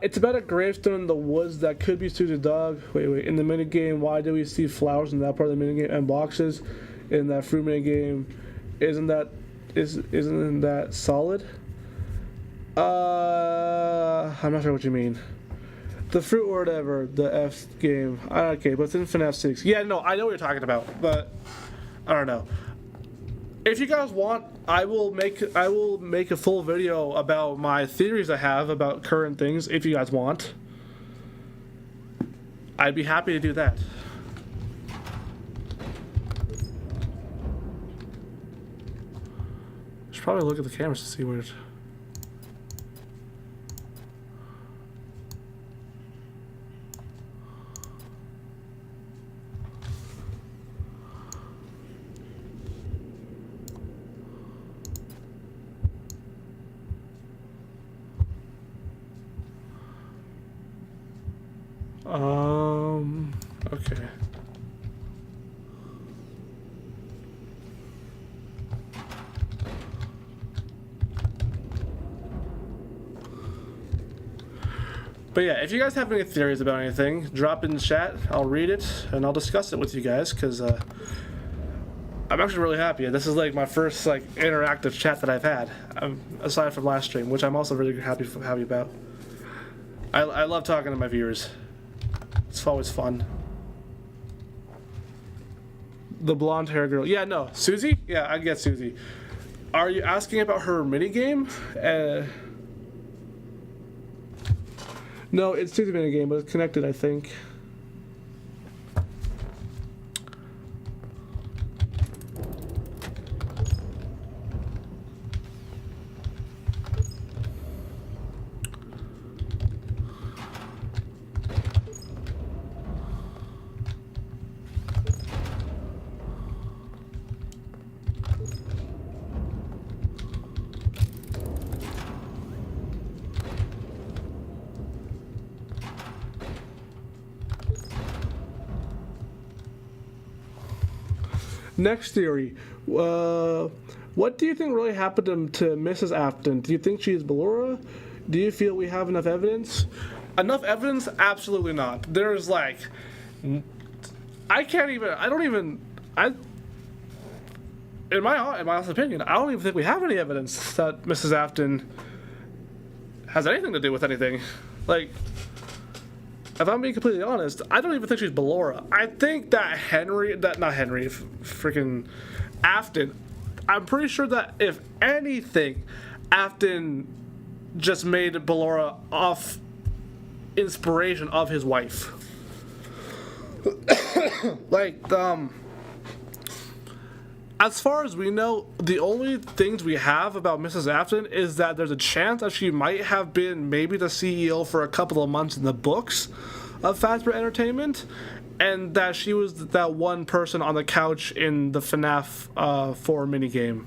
It's about a gravestone in the woods that could be Susie's dog. Wait. In the minigame, why do we see flowers in that part of the minigame and boxes in that fruit minigame? Isn't that solid? I'm not sure what you mean. The fruit or whatever, the F game. Okay, but it's in fnaf 6. Yeah, no, I know what you're talking about, but I don't know. If you guys want, I will make a full video about my theories I have about current things. If you guys want, I'd be happy to do that. Should probably look at the cameras to see where it's. Okay. But yeah, if you guys have any theories about anything, drop it in the chat. I'll read it and I'll discuss it with you guys, because I'm actually really happy. This is like my first like interactive chat that I've had, aside from last stream, which I'm also really happy about. I love talking to my viewers. It's always fun. The blonde hair girl. Yeah, no. Susie? Yeah, I get Susie. Are you asking about her minigame? No, it's Susie minigame, but it's connected, I think. Next theory. What do you think really happened to Mrs. Afton? Do you think she is Ballora? Do you feel we have enough evidence? Enough evidence? Absolutely not. There's like... in my honest opinion, I don't even think we have any evidence that Mrs. Afton has anything to do with anything. Like... if I'm being completely honest, I don't even think she's Ballora. I think that freaking Afton, I'm pretty sure that if anything, Afton just made Ballora off inspiration of his wife. like, as far as we know, the only things we have about Mrs. Afton is that there's a chance that she might have been maybe the CEO for a couple of months in the books of Fazbear Entertainment, and that she was that one person on the couch in the FNAF 4 minigame,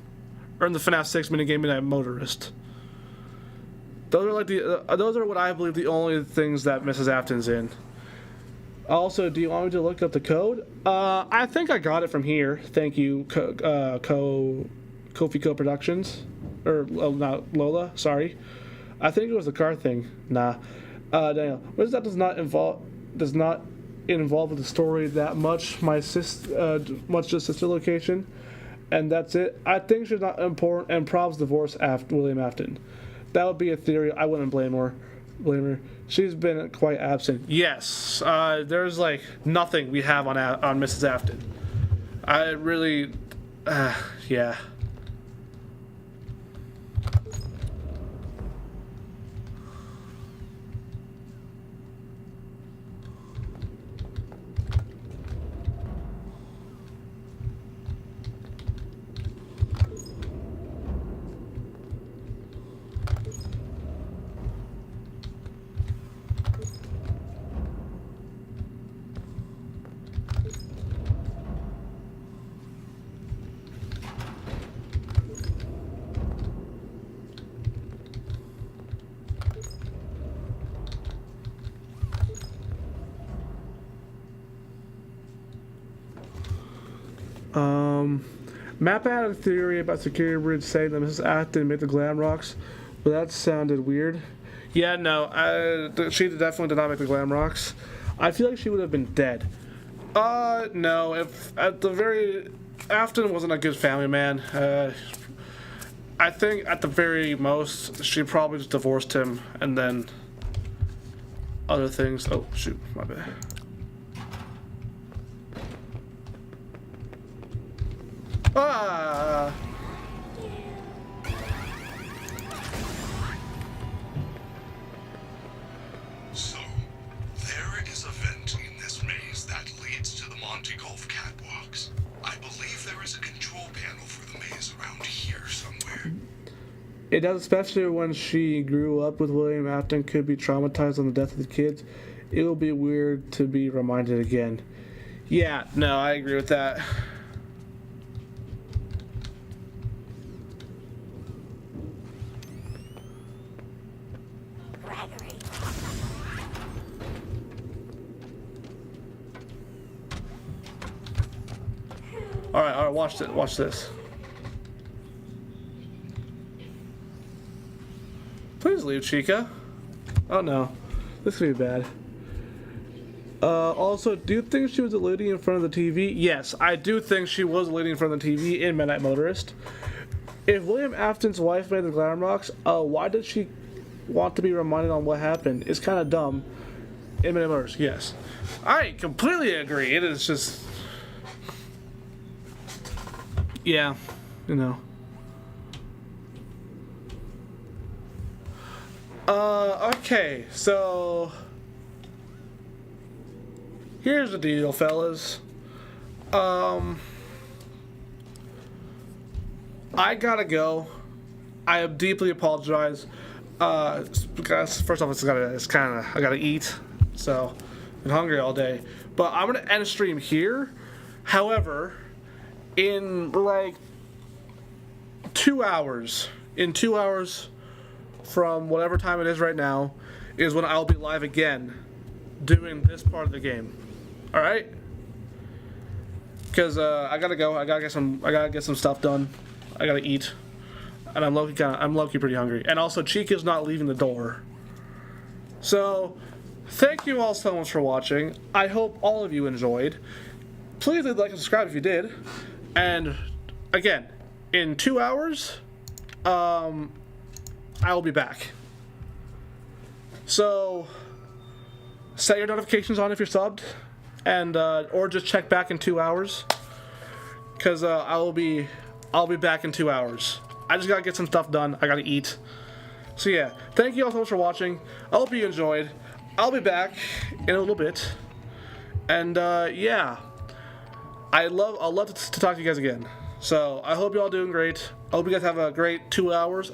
or in the FNAF 6 minigame Midnight Motorist. Those are like those are what I believe the only things that Mrs. Afton's in. Also, do you want me to look up the code? I think I got it from here. Thank you, Kofi Co-Productions. Or, not Lola, sorry. I think it was the car thing. Nah. Daniel, what is that does not involve with the story that much. Much just sister location. And that's it. I think she's not important and Prob's divorce after William Afton. That would be a theory. I wouldn't blame her. She's been quite absent. Yes, there's like nothing we have on Mrs. Afton. I really, yeah. Mappa had a theory about security bridge saying that Mrs. Afton made the glam rocks, but that sounded weird. Yeah, no, she definitely did not make the glam rocks. I feel like she would have been dead. No, if at the very... Afton wasn't a good family man. I think at the very most, she probably just divorced him, and then other things. Oh, shoot, my bad. Ah! So, there is a vent in this maze that leads to the Monte Golf catwalks. I believe there is a control panel for the maze around here somewhere. It does, especially when she grew up with William Afton, could be traumatized on the death of the kids. It will be weird to be reminded again. Yeah, no, I agree with that. Alright, watch this. Please leave, Chica. Oh no, this could be bad. Also, do you think she was a lady in front of the TV? Yes, I do think she was a lady in front of the TV in Midnight Motorist. If William Afton's wife made the glam rocks, why did she want to be reminded on what happened? It's kind of dumb. In Midnight Motorist, yes. I completely agree. It is just... Yeah, you know. Okay, so here's the deal, fellas. I gotta go. I deeply apologize. Because first off, I gotta eat, so I'm hungry all day. But I'm gonna end the stream here. However, in like 2 hours, from whatever time it is right now, is when I'll be live again doing this part of the game. All right? Because I gotta go. I gotta get some stuff done. I gotta eat, and I'm low-key pretty hungry. And also, Chica's not leaving the door. So, thank you all so much for watching. I hope all of you enjoyed. Please leave a like and subscribe if you did. And again, in 2 hours, I will be back. So set your notifications on if you're subbed, and or just check back in 2 hours, because I'll be back in 2 hours. I just gotta get some stuff done. I gotta eat. So yeah, thank you all so much for watching. I hope you enjoyed. I'll be back in a little bit, And yeah, I'd love to talk to you guys again. So I hope you're all doing great. I hope you guys have a great 2 hours.